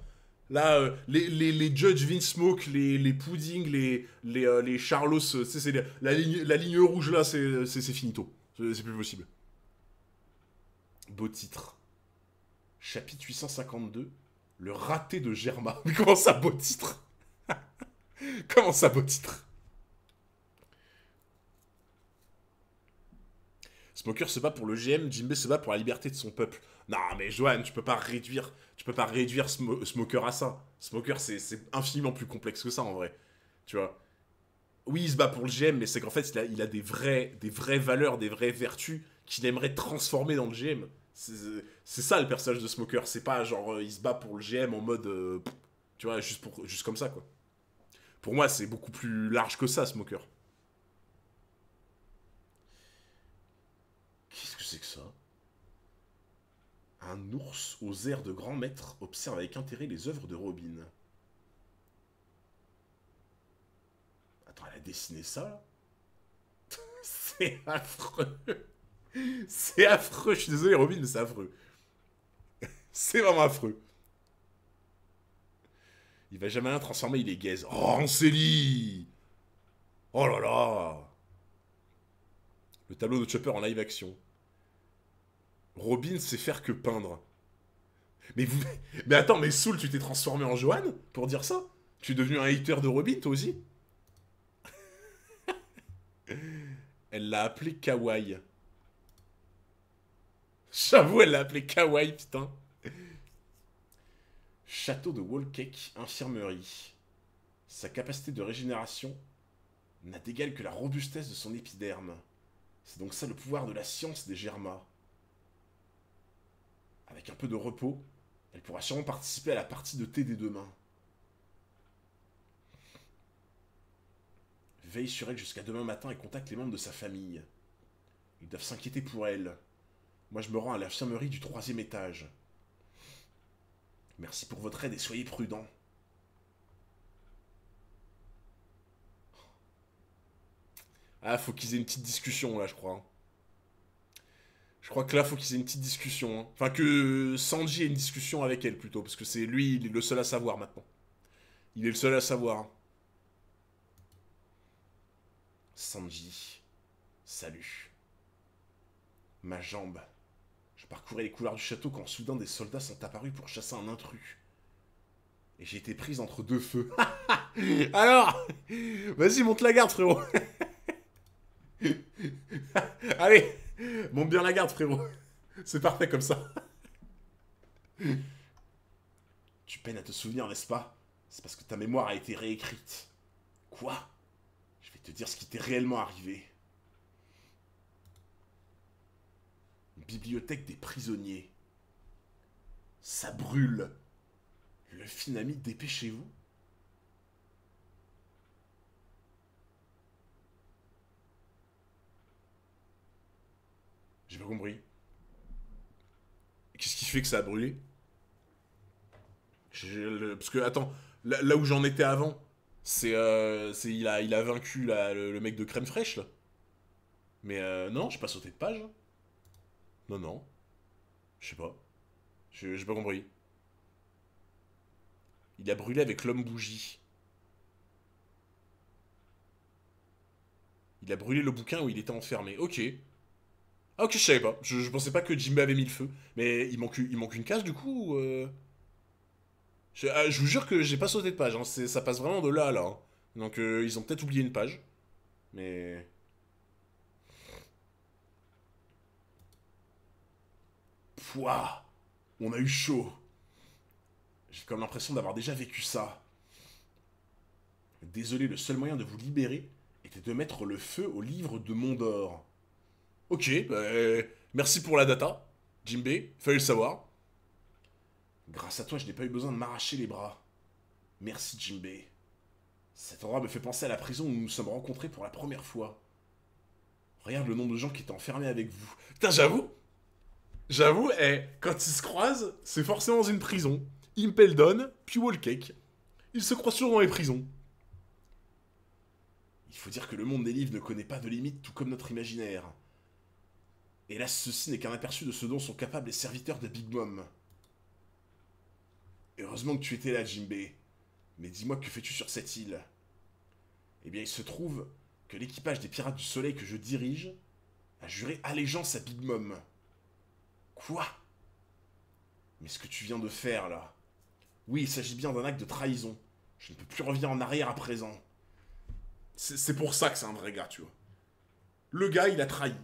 Là, les Judge Vince Smoke, les Pudding, les Charlos, c'est la ligne rouge là, c'est finito. C'est plus possible. Beau titre. Chapitre 852. Le raté de Germa. Mais comment ça, beau titre? Comment ça, beau titre? Smoker se bat pour le GM, Jinbei se bat pour la liberté de son peuple. Non, mais Johan, tu peux pas réduire Smoker à ça. Smoker, c'est infiniment plus complexe que ça, en vrai. Tu vois. Oui, il se bat pour le GM, mais c'est qu'en fait, il a des vraies valeurs, des vraies vertus qu'il aimerait transformer dans le GM. C'est ça, le personnage de Smoker. C'est pas genre, il se bat pour le GM en mode... tu vois, juste comme ça, quoi. Pour moi, c'est beaucoup plus large que ça, Smoker. Qu'est-ce que c'est que ça? Un ours aux airs de grand maître observe avec intérêt les œuvres de Robin. Attends, elle a dessiné ça? C'est affreux. C'est affreux, je suis désolé Robin, mais c'est affreux. C'est vraiment affreux. Il va jamais rien transformer, il est gaze. Oh, Ancélie! Oh là là! Le tableau de Chopper en live action. Robin sait faire que peindre. Mais vous... Mais attends, mais Soul, tu t'es transformé en Johan pour dire ça? Tu es devenu un hater de Robin, toi aussi? Elle l'a appelé Kawaii. J'avoue, elle l'a appelé Kawaii, putain. Château de Wallcake, infirmerie. Sa capacité de régénération n'a d'égal que la robustesse de son épiderme. C'est donc ça le pouvoir de la science des Germas. Avec un peu de repos, elle pourra sûrement participer à la partie de thé des deux mains. Veille sur elle jusqu'à demain matin et contacte les membres de sa famille. Ils doivent s'inquiéter pour elle. Moi je me rends à l'infirmerie du 3e étage. Merci pour votre aide et soyez prudents. Ah, faut qu'ils aient une petite discussion là, je crois. Je crois que là, faut qu'ils aient une petite discussion. Hein. Enfin, que Sanji ait une discussion avec elle plutôt, parce que c'est lui, il est le seul à savoir maintenant. Il est le seul à savoir. Sanji, salut. Ma jambe. Je parcourais les couloirs du château quand soudain des soldats sont apparus pour chasser un intrus. Et j'ai été prise entre deux feux. Alors, vas-y, monte la garde, frérot. Allez, monte bien la garde, frérot. C'est parfait comme ça. Tu peines à te souvenir, n'est-ce pas? C'est parce que ta mémoire a été réécrite. Quoi? Je vais te dire ce qui t'est réellement arrivé. Une bibliothèque des prisonniers. Ça brûle. Le Finami, dépêchez-vous. J'ai pas compris. Qu'est-ce qui fait que ça a brûlé? Parce que, attends, là où j'en étais avant, il a vaincu le mec de crème fraîche, là. Mais non, j'ai pas sauté de page. Non, non. Je sais pas. J'ai pas compris. Il a brûlé avec l'homme bougie. Il a brûlé le bouquin où il était enfermé. Ok. Ah ok, je savais pas. Je pensais pas que Jimbe avait mis le feu. Mais il manque une case du coup je vous jure que j'ai pas sauté de page. Hein. Ça passe vraiment de là à là. Hein. Donc ils ont peut-être oublié une page. Mais... Pouah, on a eu chaud. J'ai comme l'impression d'avoir déjà vécu ça. Désolé, le seul moyen de vous libérer était de mettre le feu au livre de Mondor. Ok, merci pour la data, Jimbe, fallait le savoir. Grâce à toi, je n'ai pas eu besoin de m'arracher les bras. Merci, Jimbe. Cet endroit me fait penser à la prison où nous nous sommes rencontrés pour la première fois. Regarde le nombre de gens qui étaient enfermés avec vous. Putain, j'avoue, quand ils se croisent, c'est forcément dans une prison. Impeldon, puis Wallcake. Ils se croisent toujours dans les prisons. Il faut dire que le monde des livres ne connaît pas de limites, tout comme notre imaginaire. Hélas, ceci n'est qu'un aperçu de ce dont sont capables les serviteurs de Big Mom. Heureusement que tu étais là, Jimbe. Mais dis-moi, que fais-tu sur cette île? Eh bien, il se trouve que l'équipage des Pirates du Soleil que je dirige a juré allégeance à Big Mom. Quoi? Mais ce que tu viens de faire, là... Oui, il s'agit bien d'un acte de trahison. Je ne peux plus revenir en arrière à présent. C'est pour ça que c'est un vrai gars, tu vois. Le gars, il a trahi.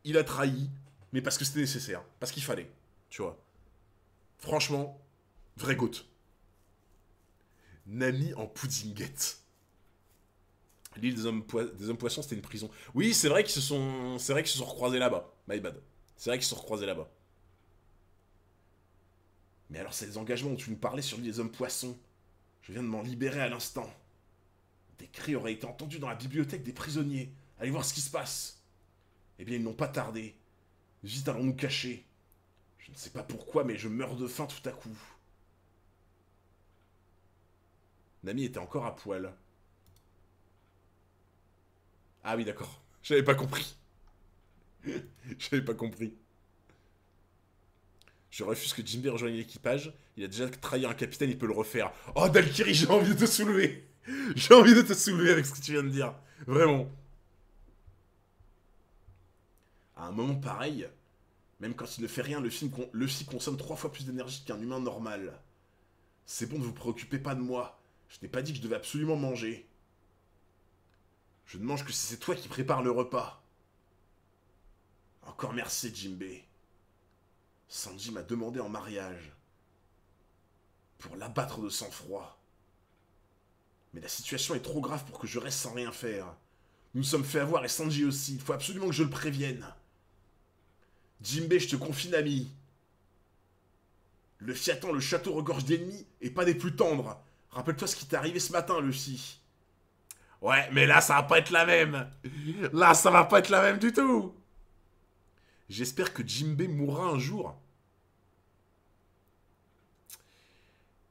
Il a trahi, mais parce que c'était nécessaire. Parce qu'il fallait, tu vois. Franchement, vrai goat. Nami en puddinguette. L'île des hommes poissons, c'était une prison. Oui, c'est vrai qu'ils se sont recroisés là-bas. My bad. C'est vrai qu'ils se sont recroisés là-bas. Mais alors, c'est les engagements dont tu nous parlais sur l'île des hommes poissons. Je viens de m'en libérer à l'instant. Des cris auraient été entendus dans la bibliothèque des prisonniers. Allez voir ce qui se passe. Eh bien, ils n'ont pas tardé. Vite, allons nous cacher. Je ne sais pas pourquoi, mais je meurs de faim tout à coup. Nami était encore à poil. Ah oui, d'accord. J'avais pas compris. J'avais pas compris. Je refuse que Jinbei rejoigne l'équipage. Il a déjà trahi un capitaine, il peut le refaire. Oh, Dalkiri, j'ai envie de te soulever. J'ai envie de te soulever avec ce que tu viens de dire. Vraiment. À un moment pareil, même quand il ne fait rien, Luffy consomme 3 fois plus d'énergie qu'un humain normal. C'est bon, ne vous préoccupez pas de moi. Je n'ai pas dit que je devais absolument manger. Je ne mange que si c'est toi qui prépares le repas. Encore merci, Jinbei. Sanji m'a demandé en mariage. Pour l'abattre de sang-froid. Mais la situation est trop grave pour que je reste sans rien faire. Nous nous sommes fait avoir et Sanji aussi. Il faut absolument que je le prévienne. Jinbei, je te confie, Nami. Luffy attend le château regorge d'ennemis et pas des plus tendres. Rappelle-toi ce qui t'est arrivé ce matin, Luffy. Ouais, mais là, ça va pas être la même. Là, ça va pas être la même du tout. J'espère que Jinbei mourra un jour.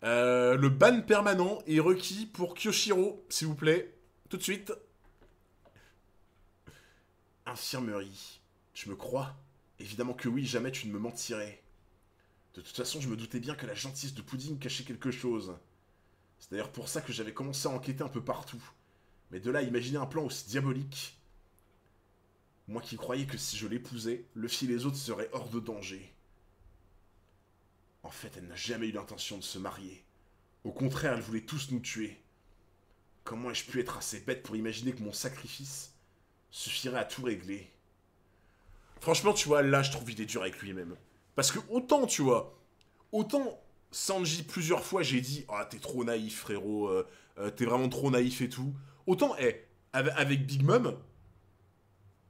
Le ban permanent est requis pour Kyoshiro, s'il vous plaît. Tout de suite. Infirmerie. Tu me crois? Évidemment que oui, jamais tu ne me mentirais. De toute façon, je me doutais bien que la gentillesse de Pudding cachait quelque chose. C'est d'ailleurs pour ça que j'avais commencé à enquêter un peu partout. Mais de là à imaginer un plan aussi diabolique... Moi qui croyais que si je l'épousais, Luffy et les autres seraient hors de danger. En fait, elle n'a jamais eu l'intention de se marier. Au contraire, elle voulait tous nous tuer. Comment ai-je pu être assez bête pour imaginer que mon sacrifice suffirait à tout régler? Franchement, tu vois, là, je trouve qu'il est dur avec lui-même. Parce que autant, tu vois, autant Sanji, plusieurs fois, j'ai dit « Ah, t'es trop naïf, frérot, t'es vraiment trop naïf et tout. » Autant, avec Big Mom,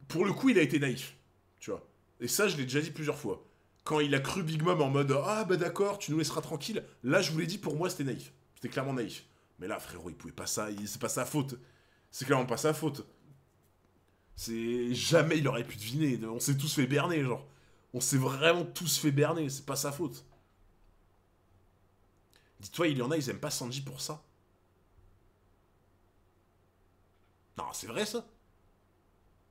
pour le coup, il a été naïf, tu vois. Et ça, je l'ai déjà dit plusieurs fois. Quand il a cru Big Mom en mode « Ah, bah d'accord, tu nous laisseras tranquille », là, je vous l'ai dit, pour moi, c'était naïf. C'était clairement naïf. Mais là, frérot, il pouvait pas ça, c'est pas sa faute. C'est clairement pas sa faute. C'est... Jamais il aurait pu deviner. On s'est tous fait berner, genre. On s'est vraiment tous fait berner, c'est pas sa faute. Dis-toi, il y en a, ils aiment pas Sanji pour ça. Non, c'est vrai ça.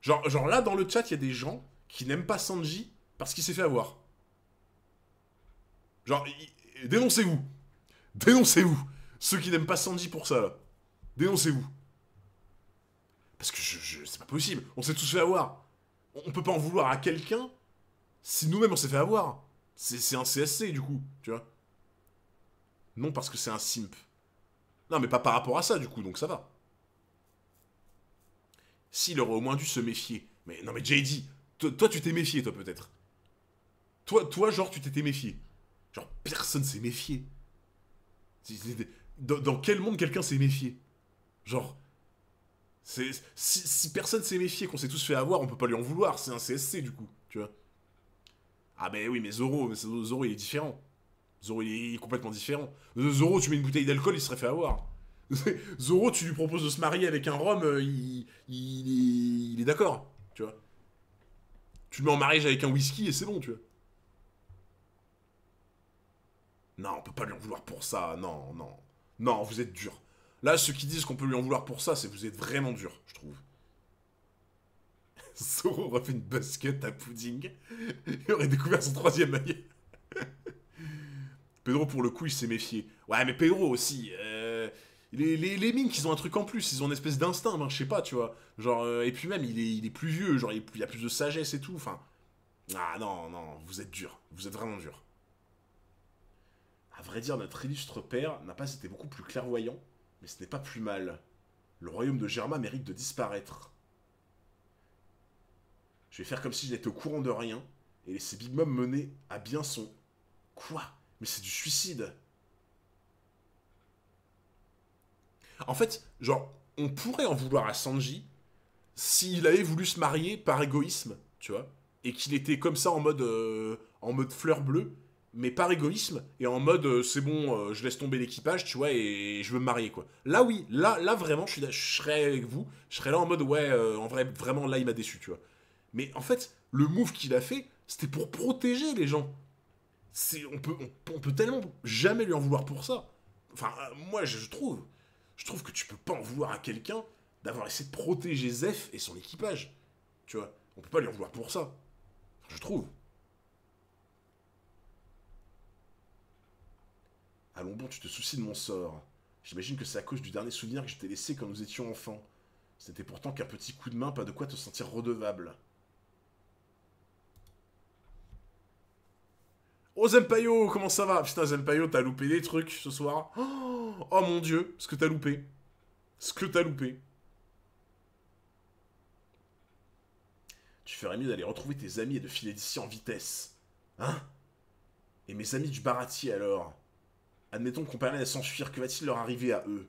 Genre là, dans le chat, il y a des gens qui n'aiment pas Sanji parce qu'il s'est fait avoir. Genre, dénoncez-vous. Dénoncez-vous. Ceux qui n'aiment pas Sanji pour ça, là. Dénoncez-vous. Parce que c'est pas possible. On s'est tous fait avoir. On peut pas en vouloir à quelqu'un si nous-mêmes on s'est fait avoir. C'est un CSC, du coup, tu vois. Non, parce que c'est un simp. Non, mais pas par rapport à ça, du coup, donc ça va. S'il aurait au moins dû se méfier. Mais non, mais JD, toi tu t'es méfié, toi, peut-être. Toi, genre, tu t'étais méfié. Genre, personne s'est méfié. Dans quel monde quelqu'un s'est méfié? Genre, si personne s'est méfié, qu'on s'est tous fait avoir, on peut pas lui en vouloir. C'est un CSC, du coup, tu vois. Ah, ben oui, mais Zoro, il est différent. Zoro, il est complètement différent. Zoro, tu mets une bouteille d'alcool, il se serait fait avoir. Zoro, tu lui proposes de se marier avec un rhum, il est d'accord, tu vois. Tu le mets en mariage avec un whisky et c'est bon, tu vois. Non, on peut pas lui en vouloir pour ça, non, non. Non, vous êtes dur. Là, ceux qui disent qu'on peut lui en vouloir pour ça, c'est que vous êtes vraiment dur, je trouve. Zoro aurait fait une basket à Pudding. Il aurait découvert son troisième œil. Pedro, pour le coup, il s'est méfié. Ouais, mais Pedro aussi. Les Minks, ils ont un truc en plus. Ils ont une espèce d'instinct, hein, je sais pas, tu vois. Genre, et puis même, il est plus vieux. Genre, il a plus de sagesse et tout. Enfin. Ah non, non, vous êtes dur. Vous êtes vraiment dur. À vrai dire, notre illustre père n'a pas été beaucoup plus clairvoyant, mais ce n'est pas plus mal. Le royaume de Germa mérite de disparaître. Je vais faire comme si je n'étais au courant de rien et laisser Big Mom mener à bien son... Quoi? Mais c'est du suicide. En fait, genre, on pourrait en vouloir à Sanji s'il avait voulu se marier par égoïsme, tu vois, et qu'il était comme ça en mode fleur bleue, mais par égoïsme, et en mode c'est bon, je laisse tomber l'équipage, tu vois, et je veux me marier, quoi. Là, oui, là vraiment, je serais avec vous, je serais là en mode ouais, en vrai, vraiment, là, il m'a déçu, tu vois. Mais en fait, le move qu'il a fait, c'était pour protéger les gens. On peut tellement jamais lui en vouloir pour ça. Enfin, moi, je trouve. Je trouve que tu peux pas en vouloir à quelqu'un d'avoir essayé de protéger Zeph et son équipage. Tu vois, on peut pas lui en vouloir pour ça. Enfin, je trouve. Allons bon, tu te soucies de mon sort. J'imagine que c'est à cause du dernier souvenir que je t'ai laissé quand nous étions enfants. C'était pourtant qu'un petit coup de main, pas de quoi te sentir redevable. Oh Zempaio, comment ça va? Putain Zempaio, t'as loupé des trucs ce soir. Oh mon dieu, ce que t'as loupé. Ce que t'as loupé. Tu ferais mieux d'aller retrouver tes amis et de filer d'ici en vitesse. Hein? Et mes amis du baratier alors? Admettons qu'on permet à s'enfuir, que va-t-il leur arriver à eux?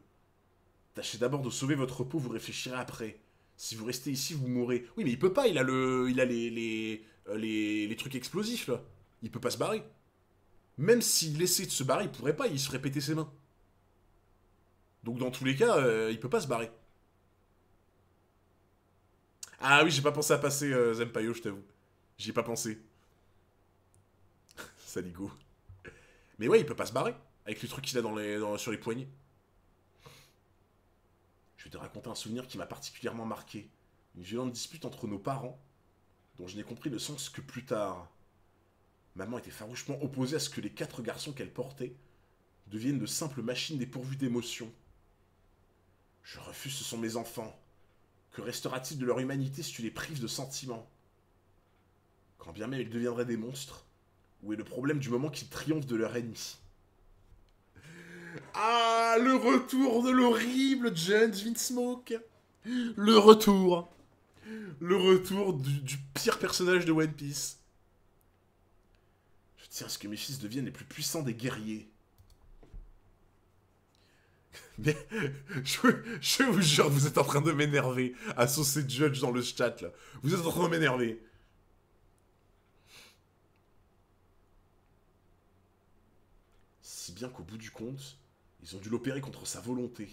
Tâchez d'abord de sauver votre peau, vous réfléchirez après. Si vous restez ici, vous mourrez. Oui, mais il peut pas, il a les trucs explosifs, là. Il peut pas se barrer. Même s'il essaie de se barrer, il pourrait pas, il se ferait péter ses mains. Donc dans tous les cas, il peut pas se barrer. Ah oui, j'ai pas pensé à passer Zempaio, je t'avoue. J'y ai pas pensé. Saligo. Mais ouais, il peut pas se barrer. Avec les trucs qu'il a sur les poignets. Je vais te raconter un souvenir qui m'a particulièrement marqué. Une violente dispute entre nos parents, dont je n'ai compris le sens que plus tard. Maman était farouchement opposée à ce que les 4 garçons qu'elle portait deviennent de simples machines dépourvues d'émotions. Je refuse, ce sont mes enfants. Que restera-t-il de leur humanité si tu les prives de sentiments? Quand bien même ils deviendraient des monstres, où est le problème du moment qu'ils triomphent de leur ennemi? Ah, le retour de l'horrible Judge Vinsmoke. Le retour. Le retour du pire personnage de One Piece. Je tiens à ce que mes fils deviennent les plus puissants des guerriers. Mais je vous jure, vous êtes en train de m'énerver à saucer Judge dans le chat là. Vous êtes en train de m'énerver. Si bien qu'au bout du compte, ils ont dû l'opérer contre sa volonté.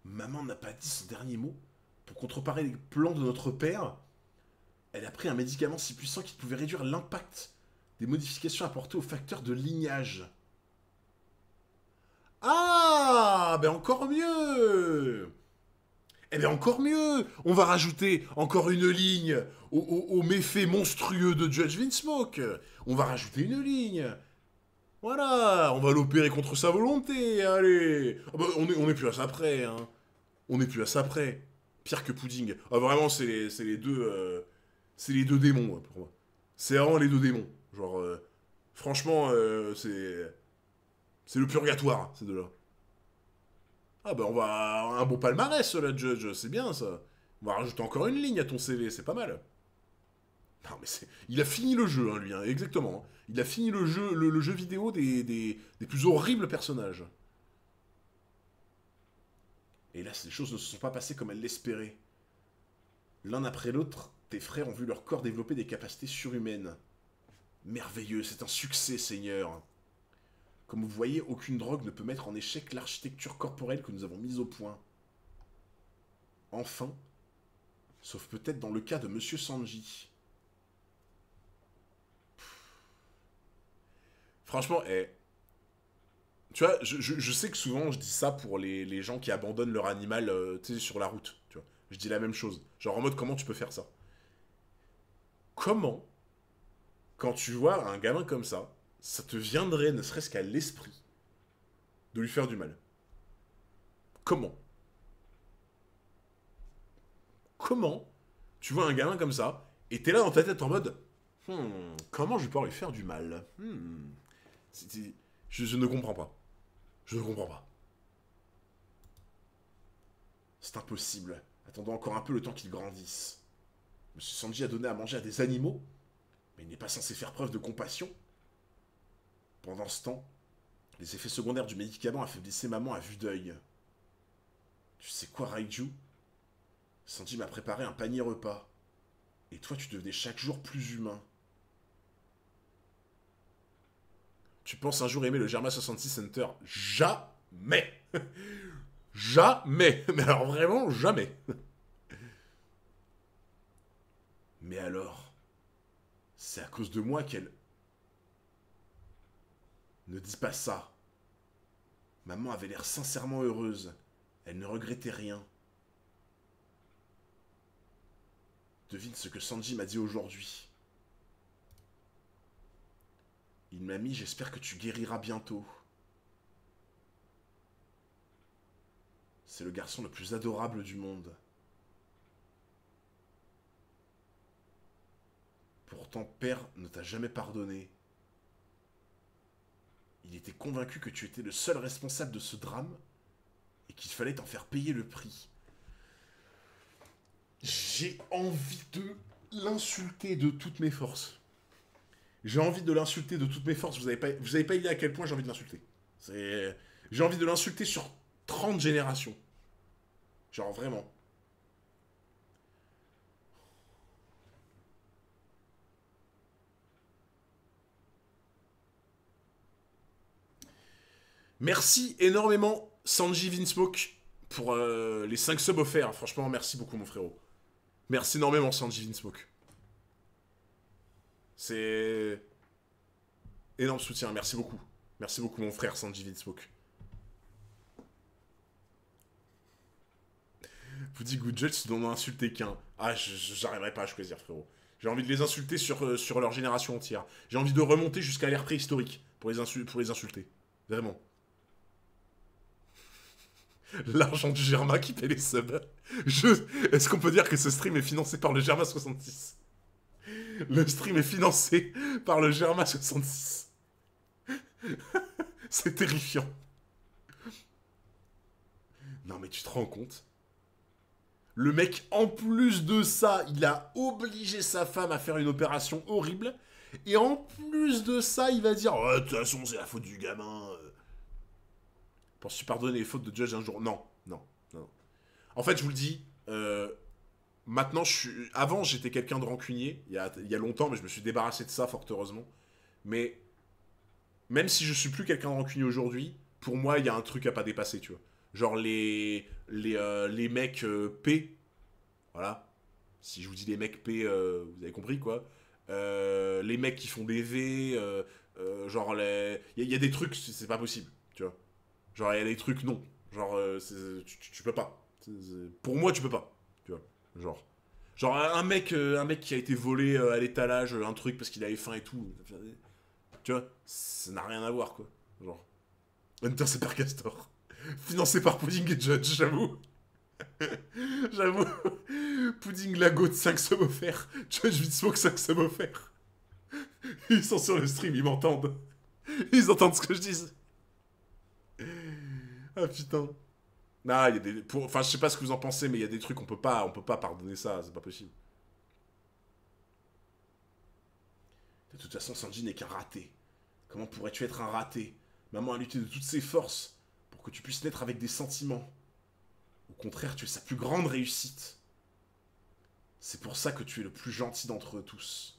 Maman n'a pas dit son dernier mot. Pour contreparer les plans de notre père, elle a pris un médicament si puissant qu'il pouvait réduire l'impact des modifications apportées au facteur de lignage. Ah, ben encore mieux. Eh bien encore mieux. On va rajouter encore une ligne au méfait monstrueux de Judge Vinsmoke. On va rajouter une ligne. Voilà, on va l'opérer contre sa volonté, allez. Ah bah, on est plus à ça près, hein. On est plus à ça près. Pire que Pudding. Ah, vraiment, c'est les deux... c'est les deux démons, hein, pour moi. C'est vraiment les deux démons. Genre, franchement, c'est le purgatoire, ces deux-là. Ah bah on va avoir un beau palmarès, là, Judge, c'est bien, ça. On va rajouter encore une ligne à ton CV, c'est pas mal. Non, mais c'est... Il a fini le jeu, hein, lui, hein, exactement. Il a fini le jeu vidéo des plus horribles personnages. Hélas, les choses ne se sont pas passées comme elle l'espérait. L'un après l'autre, tes frères ont vu leur corps développer des capacités surhumaines. Merveilleux, c'est un succès, Seigneur. Comme vous voyez, aucune drogue ne peut mettre en échec l'architecture corporelle que nous avons mise au point. Enfin, sauf peut-être dans le cas de Monsieur Sanji. Franchement, tu vois, je sais que souvent je dis ça pour les gens qui abandonnent leur animal sur la route. Tu vois. Je dis la même chose. Genre en mode comment tu peux faire ça? Comment, quand tu vois un gamin comme ça te viendrait ne serait-ce qu'à l'esprit de lui faire du mal? Comment? Comment tu vois un gamin comme ça et t'es là dans ta tête en mode comment je vais pouvoir lui faire du mal? Je ne comprends pas. Je ne comprends pas. C'est impossible. Attendons encore un peu le temps qu'il grandisse. Monsieur Sanji a donné à manger à des animaux, mais il n'est pas censé faire preuve de compassion. Pendant ce temps, les effets secondaires du médicament affaiblissaient maman à vue d'œil. Tu sais quoi, Raiju? Sanji m'a préparé un panier repas. Et toi, tu devenais chaque jour plus humain. Tu penses un jour aimer le Germa 66 Center? Jamais. Jamais. Mais alors vraiment, jamais. Mais alors, c'est à cause de moi qu'elle... Ne dis pas ça. Maman avait l'air sincèrement heureuse. Elle ne regrettait rien. Devine ce que Sanji m'a dit aujourd'hui. Il m'a mis, j'espère que tu guériras bientôt. C'est le garçon le plus adorable du monde. Pourtant, père ne t'a jamais pardonné. Il était convaincu que tu étais le seul responsable de ce drame et qu'il fallait t'en faire payer le prix. J'ai envie de l'insulter de toutes mes forces. J'ai envie de l'insulter de toutes mes forces. Vous avez pas idée à quel point j'ai envie de l'insulter. J'ai envie de l'insulter sur 30 générations. Genre vraiment. Merci énormément, Sanji Vinsmoke, pour les 5 subs offerts. Franchement, merci beaucoup, mon frérot. Merci énormément, Sanji Vinsmoke. C'est... énorme soutien, merci beaucoup. Merci beaucoup, mon frère, Sanji Vinsmoke. Vous dites Good Judge, tu dois en insulter qu'un. Ah, j'arriverai pas à choisir, frérot. J'ai envie de les insulter sur leur génération entière. J'ai envie de remonter jusqu'à l'ère préhistorique pour les insulter. Vraiment. L'argent du Germa qui paie les subs. Est-ce qu'on peut dire que ce stream est financé par le Germa66? Le stream est financé par le Germa66. C'est terrifiant. Non mais tu te rends compte? Le mec, en plus de ça, il a obligé sa femme à faire une opération horrible. Et en plus de ça, il va dire « de toute façon, c'est la faute du gamin. » Penses-tu pardonner les fautes de Judge un jour? Non, non, non. En fait, je vous le dis, maintenant, avant, j'étais quelqu'un de rancunier, il y a longtemps, mais je me suis débarrassé de ça, fort heureusement. Mais même si je suis plus quelqu'un de rancunier aujourd'hui, pour moi, il y a un truc à pas dépasser, tu vois. Genre les mecs P, voilà. Si je vous dis les mecs P, vous avez compris, quoi. Les mecs qui font des V, genre il y a des trucs, c'est pas possible, tu vois. Genre, il y a des trucs, non. Genre, tu peux pas. Pour moi, tu peux pas. Tu vois. Genre un mec qui a été volé à l'étalage, un truc parce qu'il avait faim et tout. Tu vois, ça n'a rien à voir, quoi. Genre. Hunter Super Castor. Financé par Pudding et Judge, j'avoue. J'avoue. Pudding Lago de 5 subs offerts. Judge Vinsmoke 5 subs offerts. Ils sont sur le stream, ils m'entendent. Ils entendent ce que je dis. Ah putain. Ah, il y a des... Enfin, je sais pas ce que vous en pensez, mais il y a des trucs, on peut pas pardonner ça, c'est pas possible. De toute façon, Sanji n'est qu'un raté. Comment pourrais-tu être un raté? Maman a lutté de toutes ses forces pour que tu puisses naître avec des sentiments. Au contraire, tu es sa plus grande réussite. C'est pour ça que tu es le plus gentil d'entre eux tous.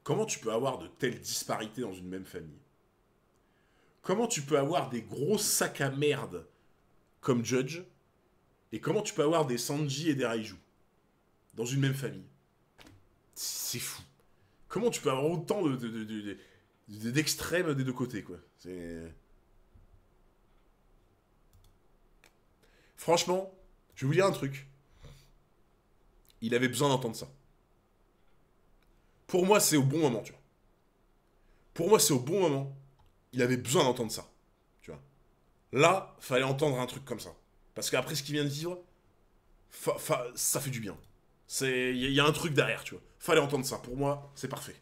Comment tu peux avoir de telles disparités dans une même famille? Comment tu peux avoir des gros sacs à merde comme Judge? Et comment tu peux avoir des Sanji et des Raiju dans une même famille? C'est fou. Comment tu peux avoir autant d'extrêmes des deux côtés, quoi? Franchement, je vais vous dire un truc. Il avait besoin d'entendre ça. Pour moi, c'est au bon moment, tu vois. Pour moi, c'est au bon moment. Il avait besoin d'entendre ça, tu vois. Là, fallait entendre un truc comme ça. Parce qu'après ce qu'il vient de vivre, ça fait du bien. Il y a un truc derrière, tu vois. Fallait entendre ça. Pour moi, c'est parfait.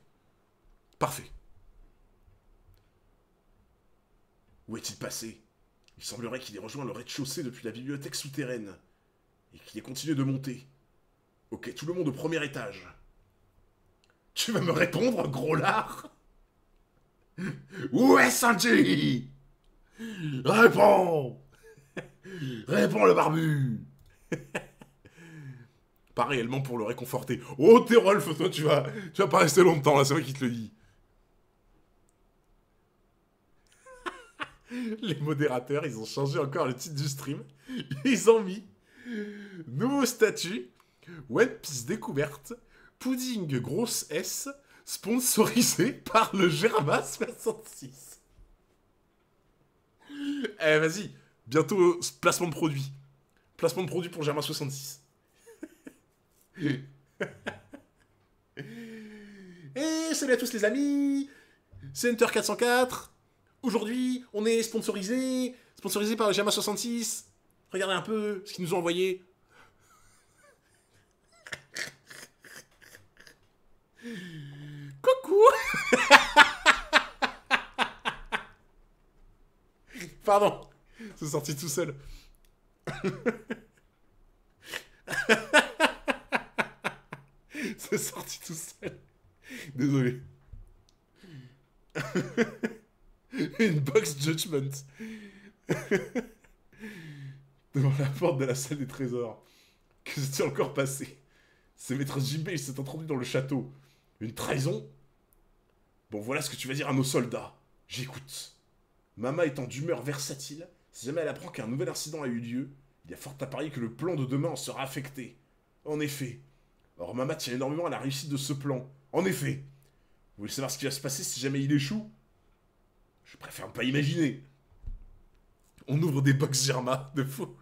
Parfait. Où est-il passé? Il semblerait qu'il ait rejoint le rez-de-chaussée depuis la bibliothèque souterraine. Et qu'il ait continué de monter. Ok, tout le monde au premier étage. Tu vas me répondre, gros lard? Où est Sanji? Réponds! Réponds le barbu! Pas réellement pour le réconforter. Oh, t'es Rolf, toi, tu vas pas rester longtemps, là, c'est vrai qu'il te le dit. Les modérateurs, ils ont changé encore le titre du stream. Ils ont mis nouveau statut, One Piece découverte, Pudding grosse S, sponsorisé par le Germa 66. Eh, vas-y. Bientôt, placement de produit. Placement de produit pour Germain 66. Et salut à tous les amis. C'est Hunter 404. Aujourd'hui, on est sponsorisé par Germain 66. Regardez un peu ce qu'ils nous ont envoyé. Coucou. Pardon, c'est sorti tout seul. C'est sorti tout seul. Désolé. Une box judgment. Devant la porte de la salle des trésors. Que s'est-il encore passé? C'est maître Jinbei, il s'est introduit dans le château. Une trahison? Bon, voilà ce que tu vas dire à nos soldats. J'écoute. Mama étant d'humeur versatile, si jamais elle apprend qu'un nouvel incident a eu lieu, il y a fort à parier que le plan de demain en sera affecté. En effet. Or, Mama tient énormément à la réussite de ce plan. En effet. Vous voulez savoir ce qui va se passer si jamais il échoue? Je préfère ne pas imaginer. On ouvre des box Germa de faux.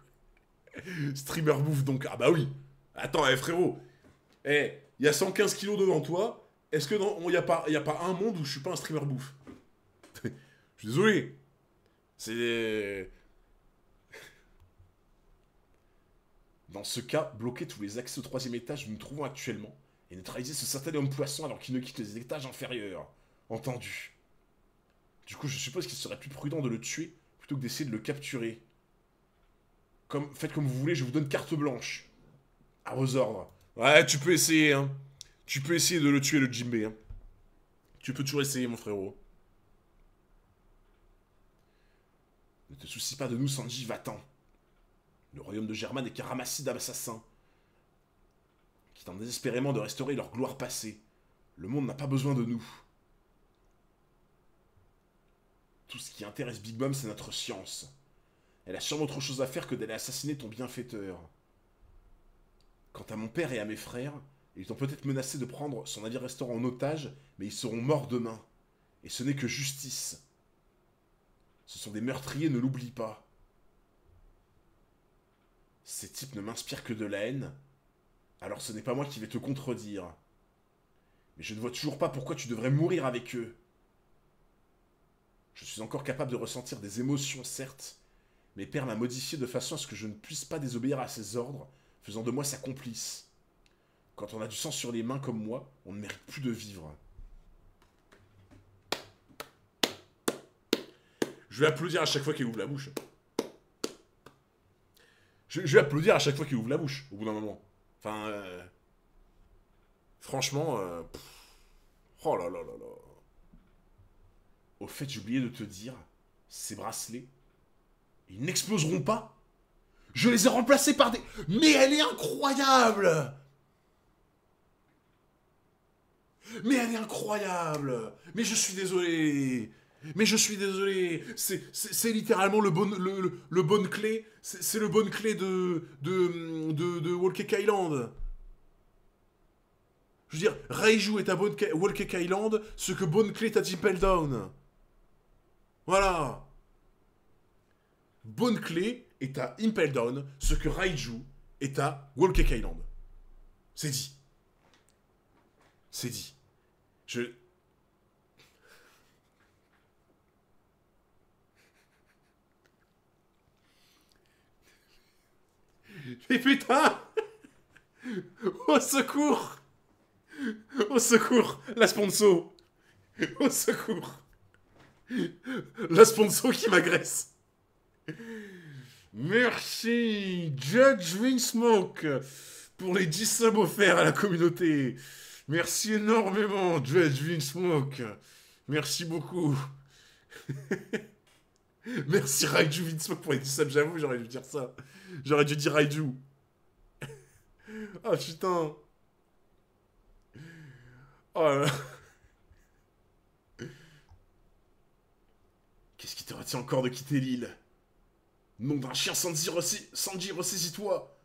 Streamer bouffe donc. Ah bah oui. Attends, frérot. Il y a 115 kilos devant toi. Est-ce que il y a pas un monde où je suis pas un streamer bouffe? Je suis désolé. C'est... Dans ce cas, bloquez tous les accès au 3e étage où nous nous trouvons actuellement et neutralisez ce certain homme poisson alors qu'il ne quitte les étages inférieurs. Entendu. Du coup, je suppose qu'il serait plus prudent de le tuer plutôt que d'essayer de le capturer. Faites comme vous voulez, je vous donne carte blanche. À vos ordres. Ouais, tu peux essayer, hein. Tu peux essayer de le tuer, le Jinbei, hein. Tu peux toujours essayer, mon frérot. Ne te soucie pas de nous, Sanji, va-t'en. Le royaume de Germa n'est qu'un ramassis d'assassins qui tentent désespérément de restaurer leur gloire passée. Le monde n'a pas besoin de nous. Tout ce qui intéresse Big Mom, c'est notre science. Elle a sûrement autre chose à faire que d'aller assassiner ton bienfaiteur. Quant à mon père et à mes frères, ils ont peut-être menacé de prendre son navire-restaurant en otage, mais ils seront morts demain. Et ce n'est que justice. Ce sont des meurtriers, ne l'oublie pas. Ces types ne m'inspirent que de la haine. Alors ce n'est pas moi qui vais te contredire. Mais je ne vois toujours pas pourquoi tu devrais mourir avec eux. Je suis encore capable de ressentir des émotions, certes, mais père m'a modifié de façon à ce que je ne puisse pas désobéir à ses ordres, faisant de moi sa complice. Quand on a du sang sur les mains comme moi, on ne mérite plus de vivre. Je vais applaudir à chaque fois qu'il ouvre la bouche. Je vais applaudir à chaque fois qu'il ouvre la bouche, au bout d'un moment. Enfin, franchement, oh là là là là. Au fait, j'ai oublié de te dire, ces bracelets, ils n'exploseront pas. Je les ai remplacés par des... Mais elle est incroyable! Mais elle est incroyable! Mais je suis désolé! Mais je suis désolé! C'est littéralement le bonne clé. C'est le bonne clé de Whole Cake Island. Je veux dire, Raiju est à Whole Cake Island, ce que Bonne Clé est à Impel Down. Voilà. Bonne Clé est à Impel Down, ce que Raiju est à Whole Cake Island. C'est dit. C'est dit. Mais putain! Au secours! Au secours! La sponsor! Au secours! La sponsor qui m'agresse! Merci, Judge Winsmoke, pour les 10 subs offerts à la communauté. Merci énormément, Judge Winsmoke. Merci beaucoup. Merci Raiju Winsmoke pour les 10 subs, j'avoue, j'aurais dû dire ça. J'aurais dû dire Raiju. Oh putain. Oh là là. Qu'est-ce qui te retient encore de quitter l'île? Nom d'un chien, Sanji, ressaisis-toi.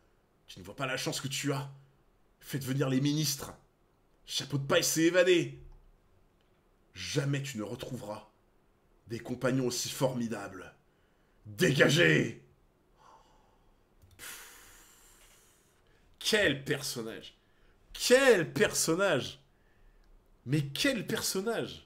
Tu ne vois pas la chance que tu as. Faites venir les ministres. Chapeau de paille s'est évadé. Jamais tu ne retrouveras des compagnons aussi formidables. Dégagez! Quel personnage! Quel personnage! Mais quel personnage!